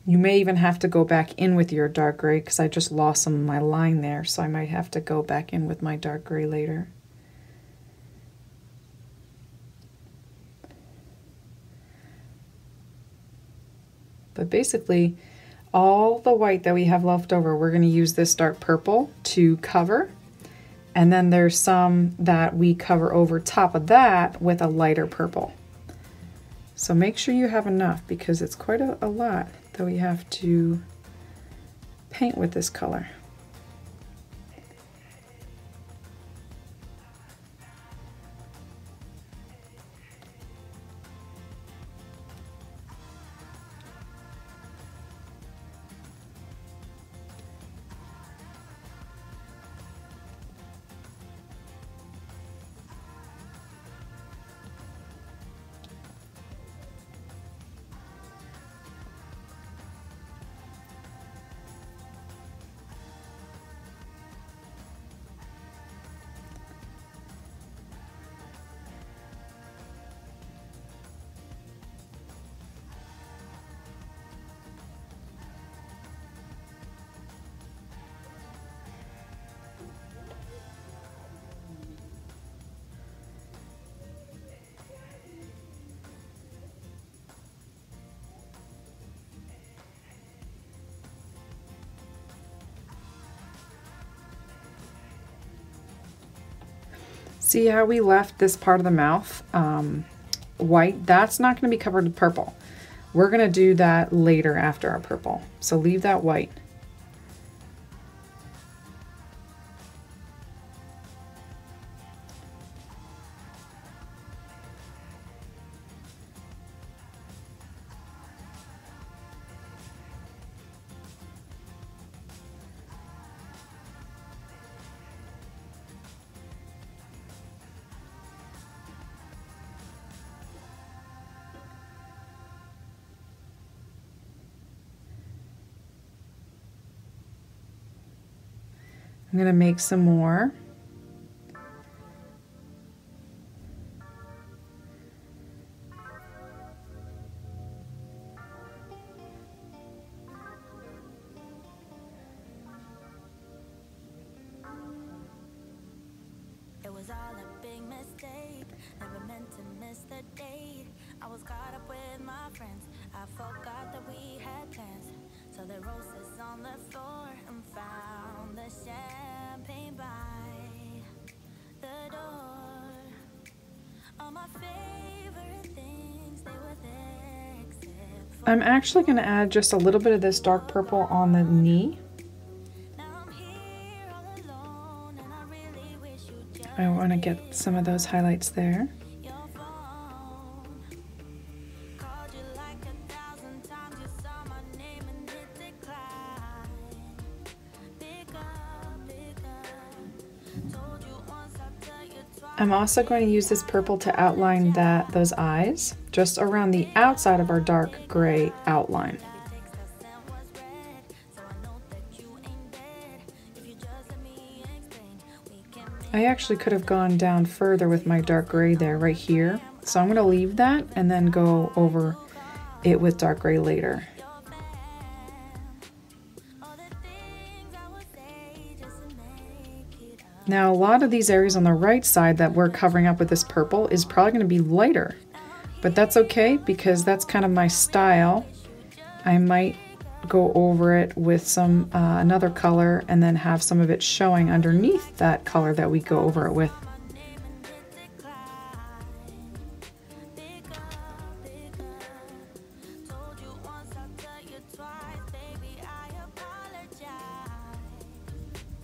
You may even have to go back in with your dark gray because I just lost some of my line there, so I might have to go back in with my dark gray later. But basically, all the white that we have left over, we're going to use this dark purple to cover. And then there's some that we cover over top of that with a lighter purple. So make sure you have enough because it's quite a lot that we have to paint with this color. See how we left this part of the mouth white? That's not going to be covered with purple. We're going to do that later after our purple. So leave that white. I'm going to make some more. It was all a big mistake. Never meant to miss the date. I was caught up with my friends. I forgot that we had plans. So the roses on the floor and found the champagne by the door. All my favorite things, they were there except for I'm actually going to add just a little bit of this dark purple on the knee. now I'm here all alone and I really wish you just I want to get some of those highlights there. your phone. Called you like 1,000 times, you saw my name and hit decline. Pick up. Told you once, I'll tell you twice. I'm also going to use this purple to outline those eyes, just around the outside of our dark gray outline. Every text I sent was read, so I know that you ain't dead. If you just let me explain, we can make I actually could have gone down further with my dark gray there, right here. So I'm going to leave that and then go over it with dark gray later. your fam. All the things I would say just to make it up. Now a lot of these areas on the right side that we're covering up with this purple is probably going to be lighter, but that's okay because that's kind of my style. I might go over it with some another color and then have some of it showing underneath that color that we go over it with. My name and hit decline. Pick up. Told you once, I'll tell you twice, baby, I apologize.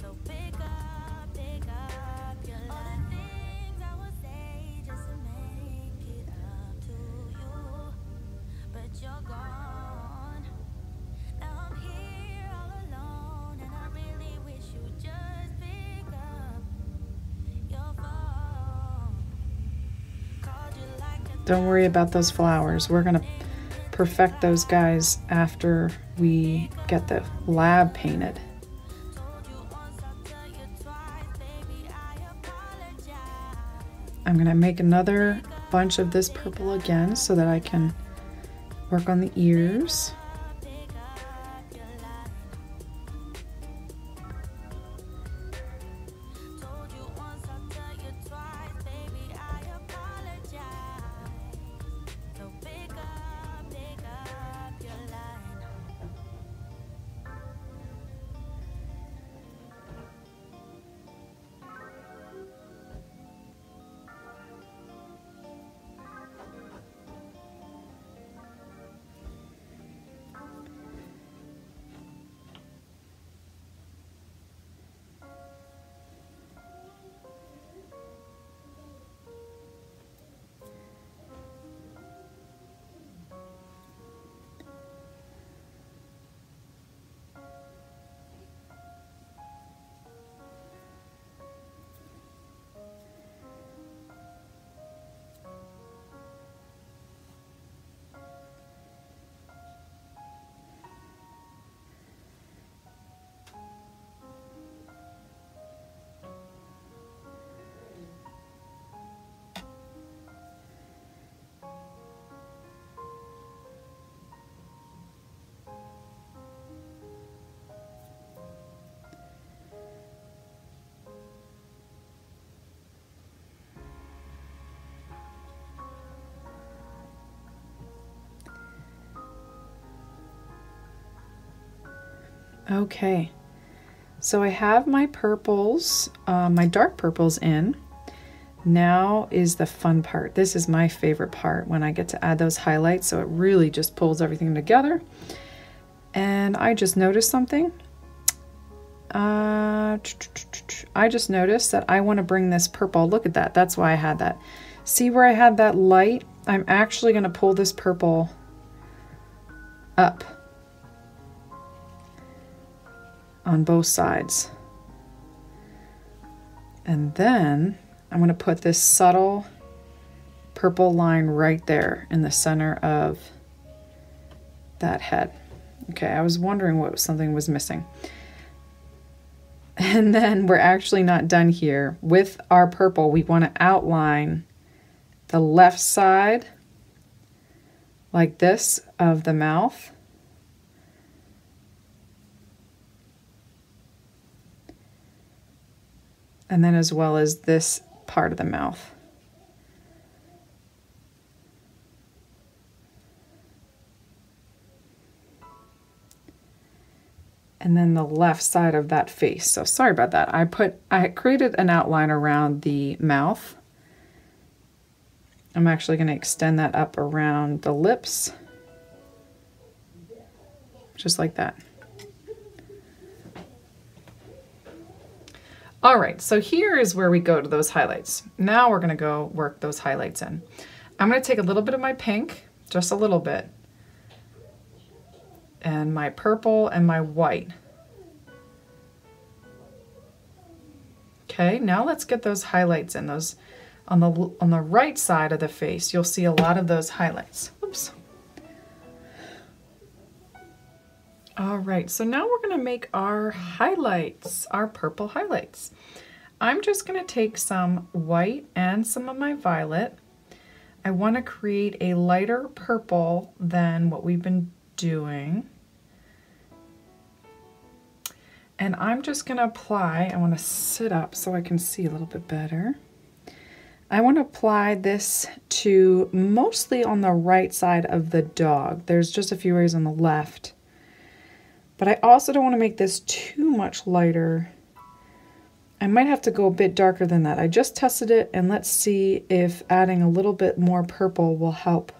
So pick up your life. All the things I would say just to make it up to you, but you're gone. Now I'm here all alone and I really wish you just pick up your phone. Called you like a Don't worry about those flowers. We're going to perfect those guys after we get the lab painted. told you once, I'll tell you twice, baby, I apologize. I'm going to make another bunch of this purple again so that I can work on the ears. Pick up your life. Told you once, I'll tell you twice, baby, I apologize. So pick up your line. Okay, so I have my purples, my dark purples in. Now is the fun part. This is my favorite part when I get to add those highlights, so it really just pulls everything together. And I just noticed something. I just noticed that I want to bring this purple. Look at that. That's why I had that. See where I had that light? I'm actually going to pull this purple up on both sides. And then I'm going to put this subtle purple line right there in the center of that head. Okay, I was wondering what something was missing. And then we're actually not done here. With our purple, we want to outline the left side like this of the mouth. And then as well as this part of the mouth. And then the left side of that face. So sorry about that. I created an outline around the mouth. I'm actually going to extend that up around the lips. Just like that. All right, so here is where we go to those highlights. Now we're going to go work those highlights in. I'm going to take a little bit of my pink, just a little bit, and my purple and my white. Okay, now let's get those highlights in. Those on the right side of the face, you'll see a lot of those highlights. Oops. All right, so now we're going to make our highlights, our purple highlights. I'm just going to take some white and some of my violet. I want to create a lighter purple than what we've been doing. And I'm just going to apply, I want to sit up so I can see a little bit better. I want to apply this to mostly on the right side of the dog. There's just a few areas on the left. But I also don't want to make this too much lighter. I might have to go a bit darker than that. I just tested it, and let's see if adding a little bit more purple will help.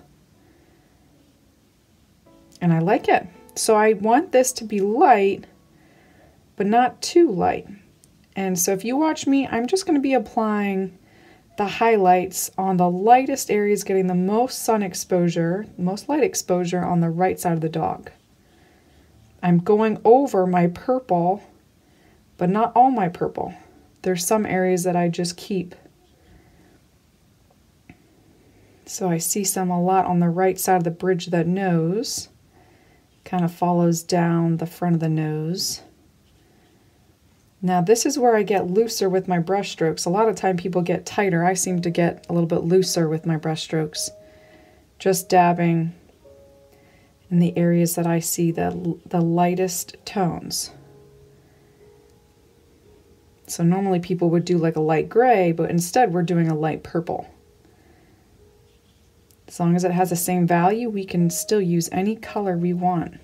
And I like it. So I want this to be light, but not too light. And so if you watch me, I'm just going to be applying the highlights on the lightest areas, getting the most sun exposure, most light exposure on the right side of the dog. I'm going over my purple, but not all my purple. There's some areas that I just keep. So I see some a lot on the right side of the bridge of that nose. Kind of follows down the front of the nose. Now this is where I get looser with my brush strokes. A lot of time people get tighter. I seem to get a little bit looser with my brush strokes. Just dabbing in the areas that I see the lightest tones. So normally people would do like a light gray, but instead we're doing a light purple. As long as it has the same value, we can still use any color we want.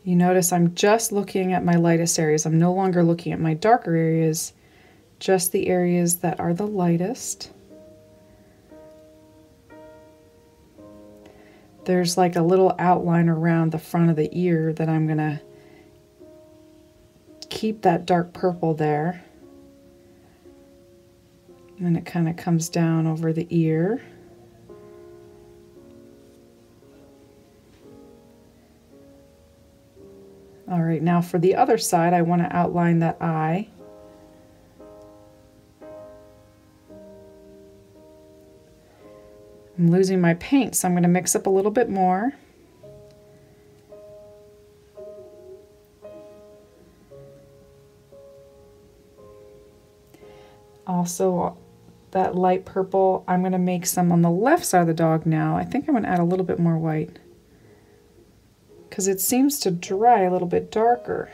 You notice I'm just looking at my lightest areas. I'm no longer looking at my darker areas, just the areas that are the lightest. There's like a little outline around the front of the ear that I'm gonna keep that dark purple there. And then it kind of comes down over the ear. All right, now for the other side, I want to outline that eye. I'm losing my paint, so I'm going to mix up a little bit more. Also, that light purple, I'm going to make some on the left side of the dog now. I think I'm going to add a little bit more white, because it seems to dry a little bit darker.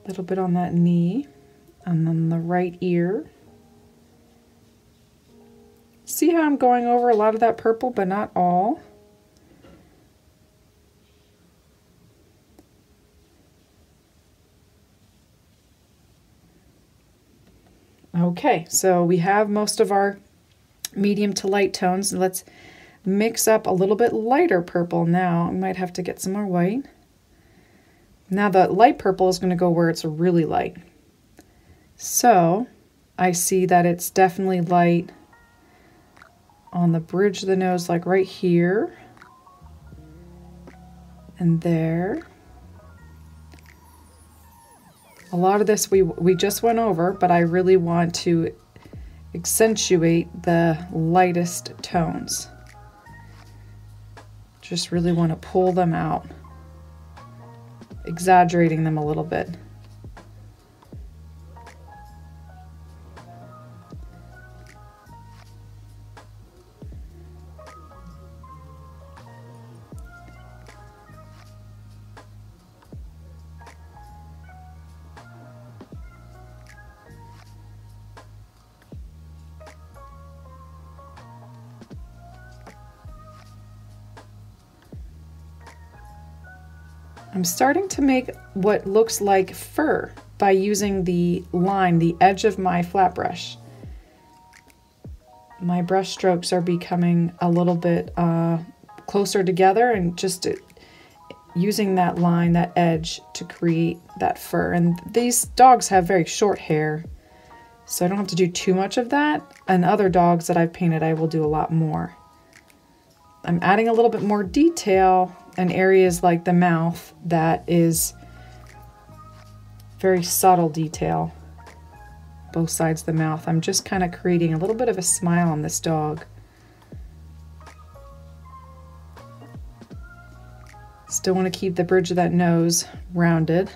A little bit on that knee. And then the right ear. See how I'm going over a lot of that purple, but not all? Okay, so we have most of our medium to light tones. Let's mix up a little bit lighter purple now. I might have to get some more white. Now the light purple is going to go where it's really light. So I see that it's definitely light on the bridge of the nose, like right here and there. A lot of this we just went over, but I really want to accentuate the lightest tones. Just really want to pull them out, exaggerating them a little bit. I'm starting to make what looks like fur by using the line, the edge of my flat brush. My brush strokes are becoming a little bit closer together, and just using that line, that edge, to create that fur. And these dogs have very short hair, so I don't have to do too much of that. And other dogs that I've painted, I will do a lot more. I'm adding a little bit more detail in areas like the mouth that is very subtle detail. Both sides of the mouth. I'm just kind of creating a little bit of a smile on this dog. Still want to keep the bridge of that nose rounded.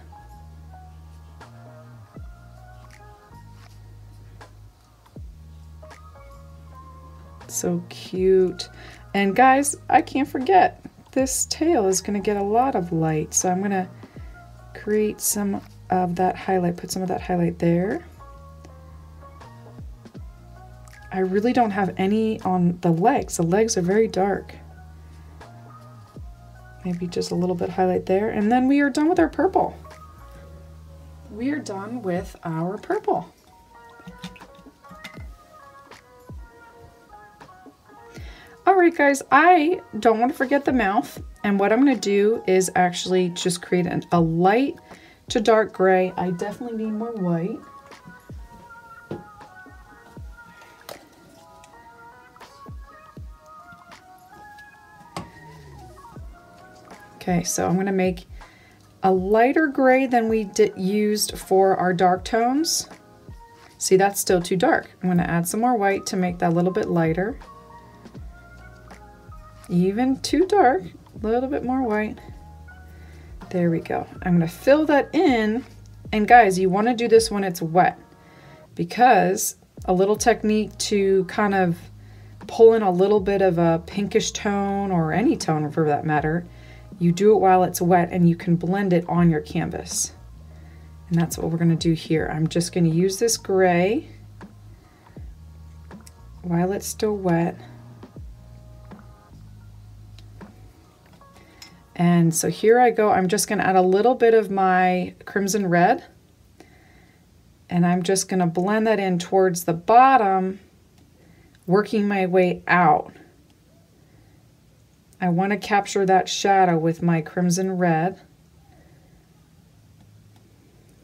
So cute. And guys, I can't forget, this tail is going to get a lot of light, so I'm going to create some of that highlight, put some of that highlight there. I really don't have any on the legs. The legs are very dark. Maybe just a little bit highlight there, and then we are done with our purple. We are done with our purple. Alright guys, I don't want to forget the mouth, and what I'm going to do is actually just create a light to dark gray. I definitely need more white. Okay, so I'm going to make a lighter gray than we used for our dark tones. See, that's still too dark. I'm going to add some more white to make that a little bit lighter. Even too dark, a little bit more white. There we go. I'm going to fill that in, and guys, you want to do this when it's wet, because a little technique to kind of pull in a little bit of a pinkish tone, or any tone for that matter, you do it while it's wet and you can blend it on your canvas. And that's what we're going to do here. I'm just going to use this gray while it's still wet. And so here I go. I'm just going to add a little bit of my crimson red, and I'm just going to blend that in towards the bottom, working my way out. I want to capture that shadow with my crimson red,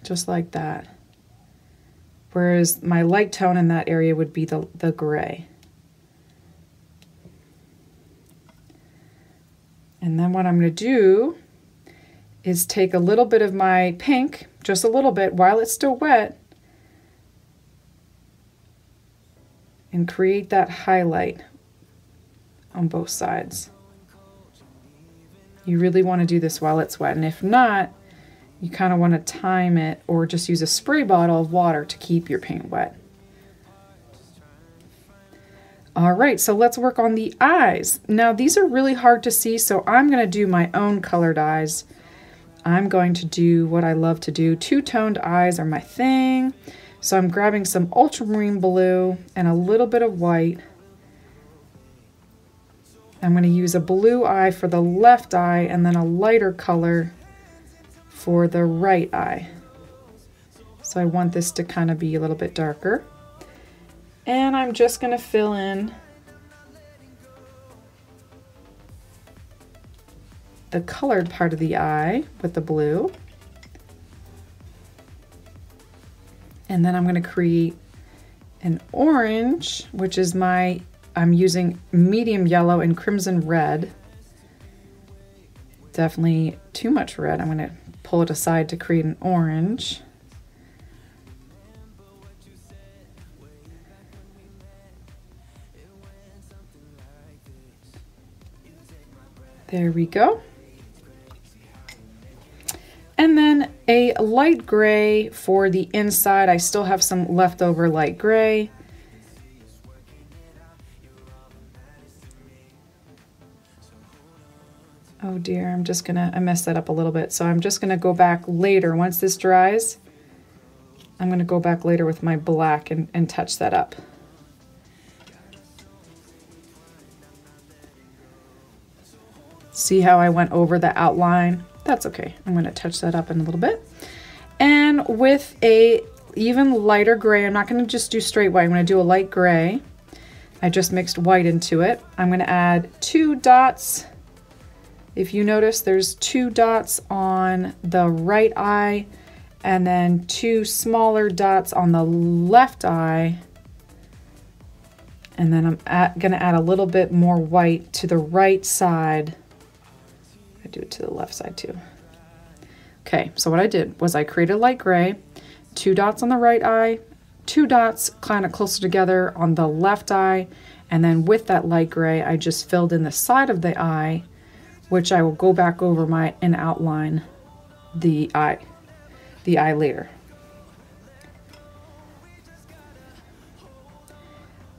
just like that. Whereas my light tone in that area would be the gray. And then what I'm going to do is take a little bit of my pink, just a little bit while it's still wet, and create that highlight on both sides. You really want to do this while it's wet, and if not, you kind of want to time it, or just use a spray bottle of water to keep your paint wet. Alright, so let's work on the eyes. Now these are really hard to see, so I'm going to do my own colored eyes. I'm going to do what I love to do. Two-toned eyes are my thing. So I'm grabbing some Ultramarine Blue and a little bit of white. I'm going to use a blue eye for the left eye and then a lighter color for the right eye. So I want this to kind of be a little bit darker. And I'm just going to fill in the colored part of the eye with the blue. And then I'm going to create an orange, which is I'm using medium yellow and crimson red. Definitely too much red. I'm going to pull it aside to create an orange. There we go. And then a light gray for the inside. I still have some leftover light gray. Oh dear, I messed that up a little bit. So I'm just gonna go back later. Once this dries, I'm gonna go back later with my black and touch that up. See how I went over the outline? That's okay. I'm gonna touch that up in a little bit. And with a even lighter gray, I'm not gonna just do straight white, I'm gonna do a light gray. I just mixed white into it. I'm gonna add 2 dots. If you notice, there's 2 dots on the right eye and then 2 smaller dots on the left eye. And then I'm gonna add a little bit more white to the right side. I do it to the left side too. Okay, so what I did was I created light gray, 2 dots on the right eye, 2 dots kind of closer together on the left eye, and then with that light gray, I just filled in the side of the eye, which I will go back over and outline the eye later.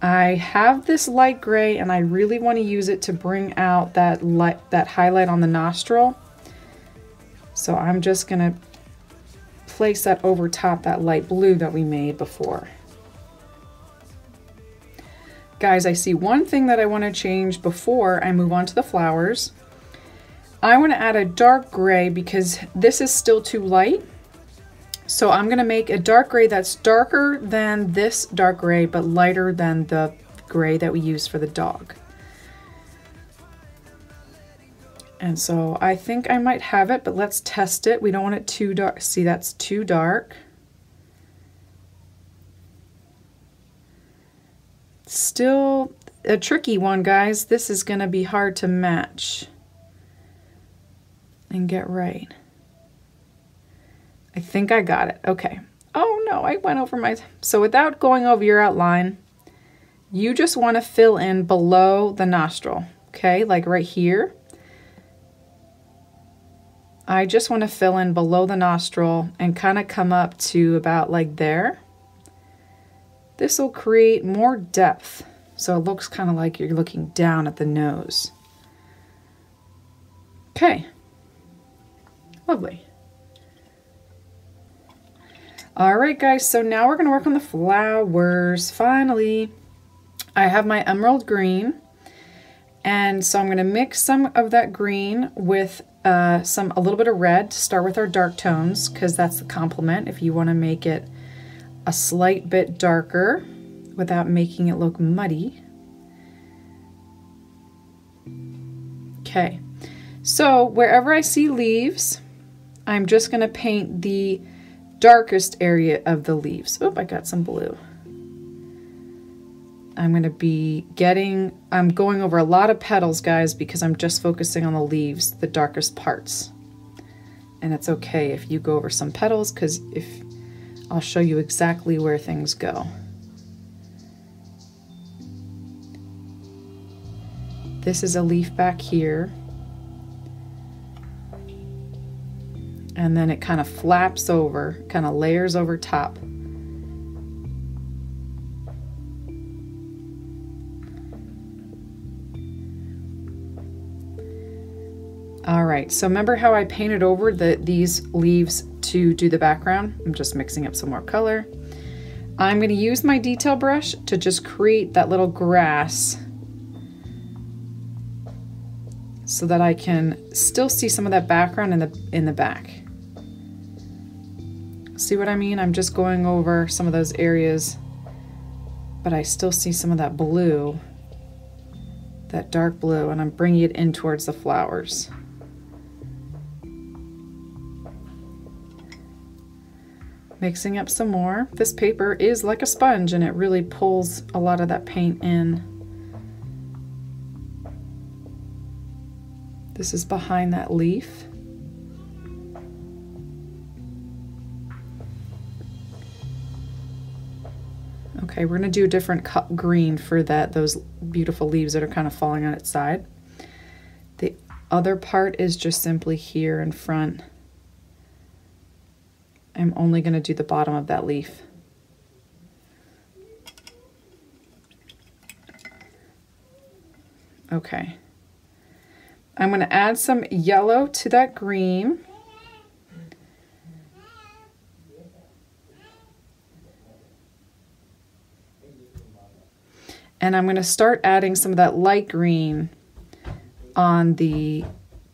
I have this light gray and I really want to use it to bring out that highlight on the nostril. So I'm just going to place that over top that light blue that we made before. Guys, I see one thing that I want to change before I move on to the flowers. I want to add a dark gray because this is still too light. So I'm going to make a dark gray that's darker than this dark gray, but lighter than the gray that we use for the dog. And so I think I might have it, but let's test it. We don't want it too dark. See, that's too dark. Still a tricky one, guys. This is going to be hard to match and get right. I think I got it. Okay. Oh no, I went over my... So without going over your outline, you just want to fill in below the nostril. Okay, like right here. I just want to fill in below the nostril and kind of come up to about like there. This will create more depth. So it looks kind of like you're looking down at the nose. Okay. Lovely. All right, guys, so now we're going to work on the flowers. Finally, I have my emerald green. And so I'm going to mix some of that green with a little bit of red to start with our dark tones, because that's the complement if you want to make it a slight bit darker without making it look muddy. Okay, so wherever I see leaves, I'm just going to paint the darkest area of the leaves. Oh, I got some blue. I'm going over a lot of petals, guys, because I'm just focusing on the leaves, the darkest parts. And it's okay if you go over some petals, because I'll show you exactly where things go. This is a leaf back here. And then it kind of flaps over, kind of layers over top. All right, so remember how I painted over these leaves to do the background? I'm just mixing up some more color. I'm going to use my detail brush to just create that little grass so that I can still see some of that background in the back. See what I mean? I'm just going over some of those areas, but I still see some of that blue, that dark blue, and I'm bringing it in towards the flowers. Mixing up some more. This paper is like a sponge and it really pulls a lot of that paint in. This is behind that leaf. Okay, we're gonna do a different green for those beautiful leaves that are kind of falling on its side. The other part is just simply here in front. I'm only gonna do the bottom of that leaf. Okay. I'm going to add some yellow to that green. And I'm going to start adding some of that light green on the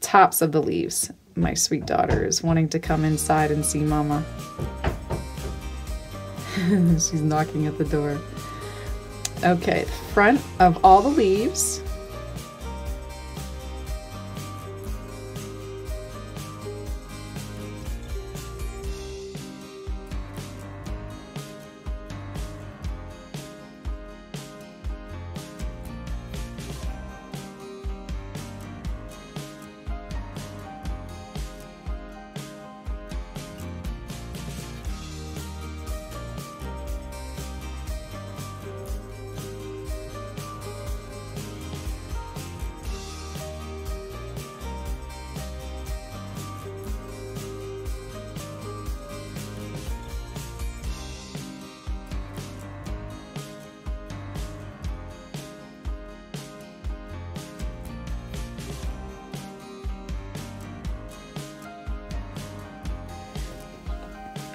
tops of the leaves. My sweet daughter is wanting to come inside and see Mama. She's knocking at the door. Okay, front of all the leaves.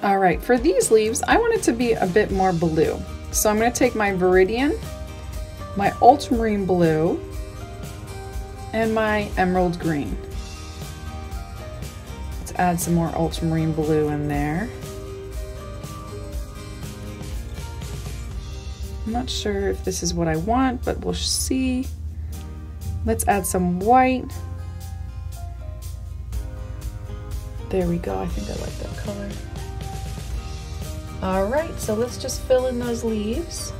All right, for these leaves, I want it to be a bit more blue. So I'm going to take my Viridian, my Ultramarine Blue, and my Emerald Green. Let's add some more Ultramarine Blue in there. I'm not sure if this is what I want, but we'll see. Let's add some white. There we go, I think I like that color. All right, so let's just fill in those leaves.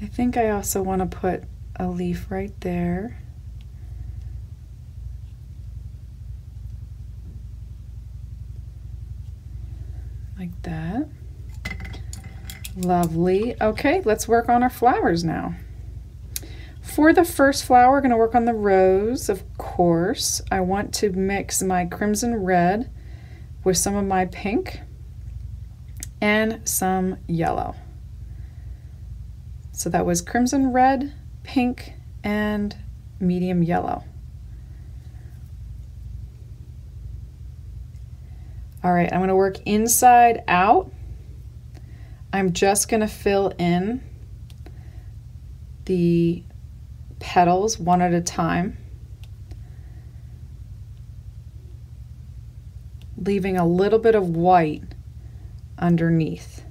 I think I also want to put a leaf right there. Like that. Lovely. Okay, let's work on our flowers now. For the first flower, we're going to work on the rose, of course. I want to mix my crimson red with some of my pink and some yellow. So that was crimson red, pink, and medium yellow. All right, I'm going to work inside out. I'm just going to fill in the petals one at a time, leaving a little bit of white underneath.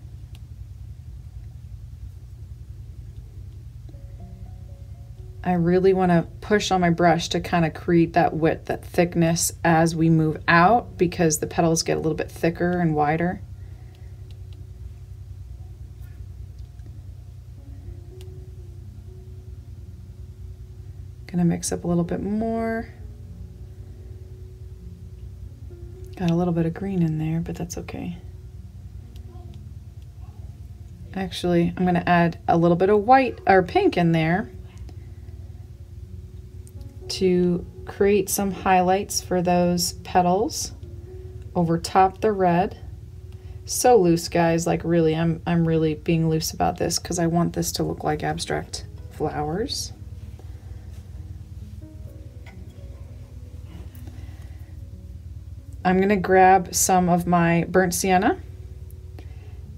I really want to push on my brush to kind of create that width, that thickness as we move out, because the petals get a little bit thicker and wider. Gonna mix up a little bit more. Got a little bit of green in there, but that's okay. Actually, I'm going to add a little bit of white or pink in there to create some highlights for those petals over top the red. So loose, guys, like really, I'm really being loose about this because I want this to look like abstract flowers. I'm going to grab some of my burnt sienna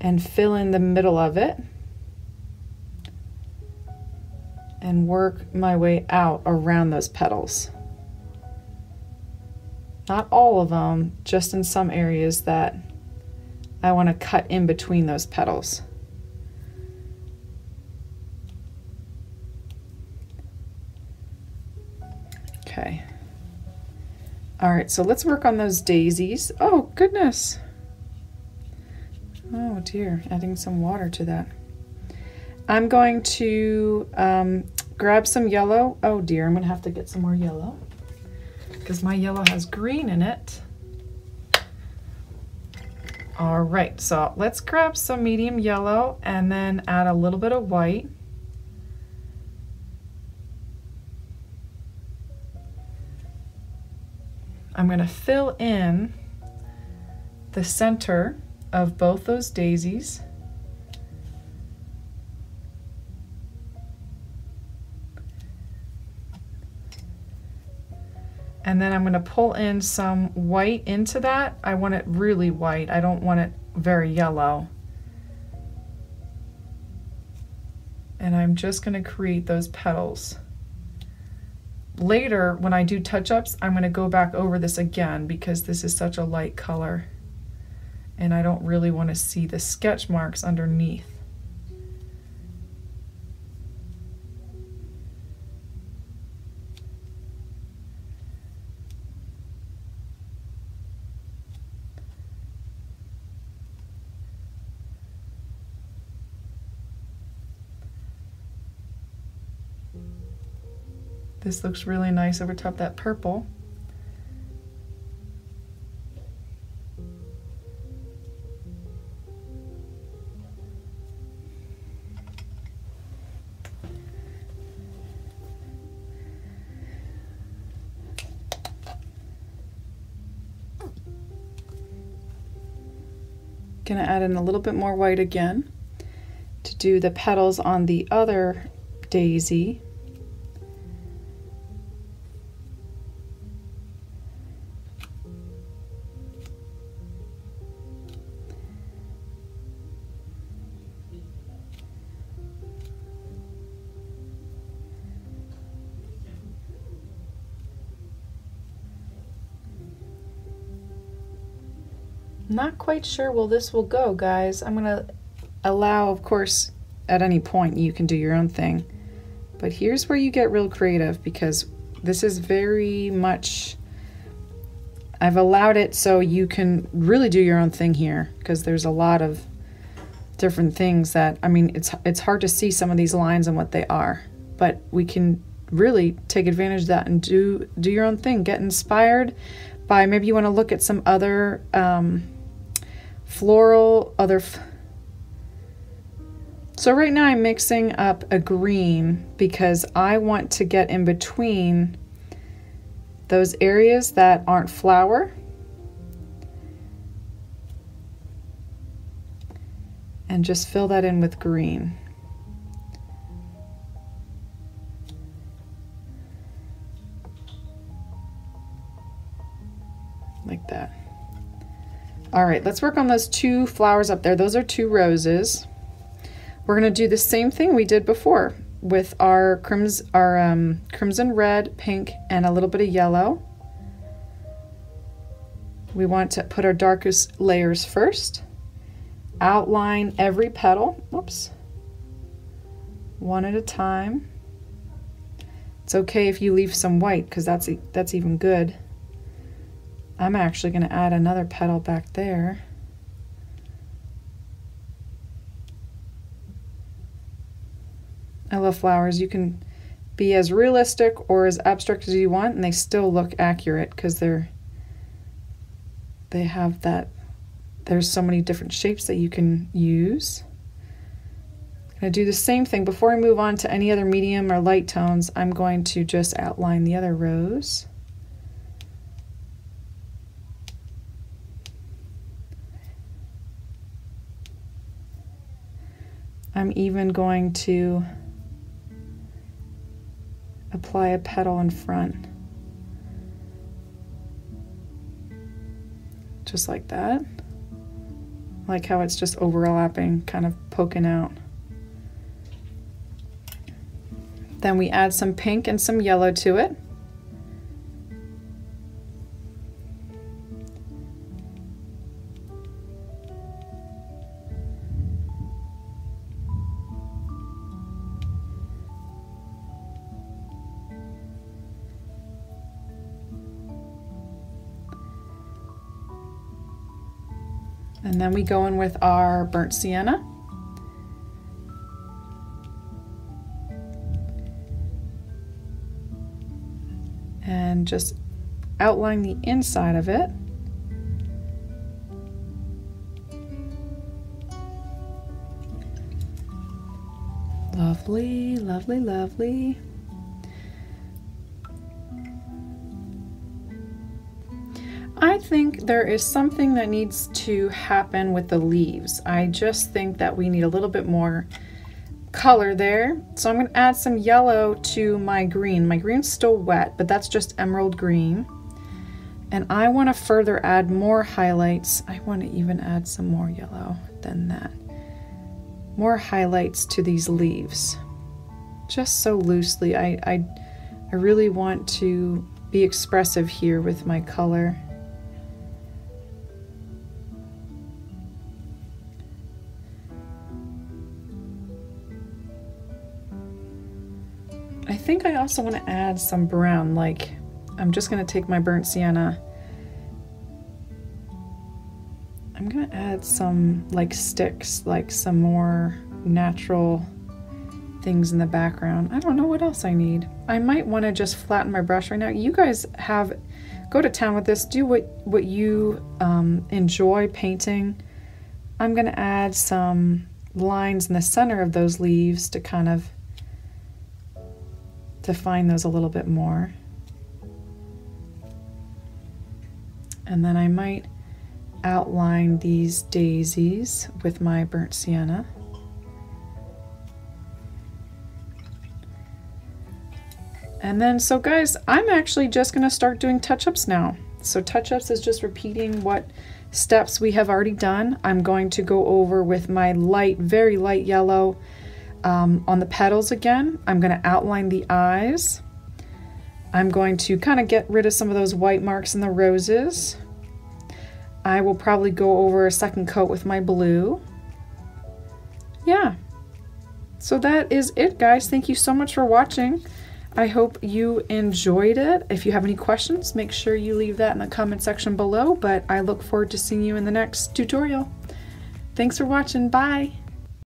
and fill in the middle of it and work my way out around those petals. Not all of them, just in some areas that I want to cut in between those petals. Okay. All right, so let's work on those daisies. Oh, goodness. Oh dear, adding some water to that. I'm going to grab some yellow. Oh dear, I'm gonna have to get some more yellow because my yellow has green in it. All right, so let's grab some medium yellow and then add a little bit of white. I'm gonna fill in the center of both those daisies. And then I'm going to pull in some white into that. I want it really white. I don't want it very yellow. And I'm just going to create those petals. Later, when I do touch-ups, I'm going to go back over this again because this is such a light color. And I don't really want to see the sketch marks underneath. This looks really nice over top that purple. Gonna add in a little bit more white again to do the petals on the other daisy. Not quite sure where this will go, guys. I'm gonna allow, of course, at any point you can do your own thing, but here's where you get real creative because this is very much, I've allowed it so you can really do your own thing here because there's a lot of different things that, I mean, it's hard to see some of these lines and what they are, but we can really take advantage of that and do your own thing. Get inspired by, maybe you want to look at some other floral, so right now I'm mixing up a green because I want to get in between those areas that aren't flower and just fill that in with green. Like that. All right, let's work on those two flowers up there. Those are two roses. We're gonna do the same thing we did before with our crimson red, pink, and a little bit of yellow. We want to put our darkest layers first. Outline every petal, whoops, one at a time. It's okay if you leave some white because that's even good. I'm actually going to add another petal back there. I love flowers. You can be as realistic or as abstract as you want and they still look accurate because they have that, there's so many different shapes that you can use. going to do the same thing. Before I move on to any other medium or light tones, I'm going to just outline the other rows. I'm even going to apply a petal in front. Just like that. I like how it's just overlapping, kind of poking out. Then we add some pink and some yellow to it. And then we go in with our burnt sienna. And just outline the inside of it. Lovely, lovely, lovely. I think there is something that needs to happen with the leaves. I just think that we need a little bit more color there. So I'm going to add some yellow to my green. My green's still wet, but that's just emerald green. And I want to further add more highlights. I want to even add some more yellow than that. More highlights to these leaves. Just so loosely. I really want to be expressive here with my color. I think I also want to add some brown, like I'm just going to take my burnt sienna. I'm going to add some like sticks, like some more natural things in the background. I don't know what else I need. I might want to just flatten my brush right now. You guys go to town with this. Do what you enjoy painting. I'm going to add some lines in the center of those leaves to kind of define those a little bit more. And then I might outline these daisies with my burnt sienna. And then, so guys, I'm actually just going to start doing touch-ups now. So touch-ups is just repeating what steps we have already done. I'm going to go over with my light, very light yellow on the petals again. I'm going to outline the eyes. I'm going to kind of get rid of some of those white marks in the roses. I will probably go over a second coat with my blue. Yeah. So that is it, guys. Thank you so much for watching. I hope you enjoyed it. If you have any questions, make sure you leave that in the comment section below, but I look forward to seeing you in the next tutorial. Thanks for watching. Bye.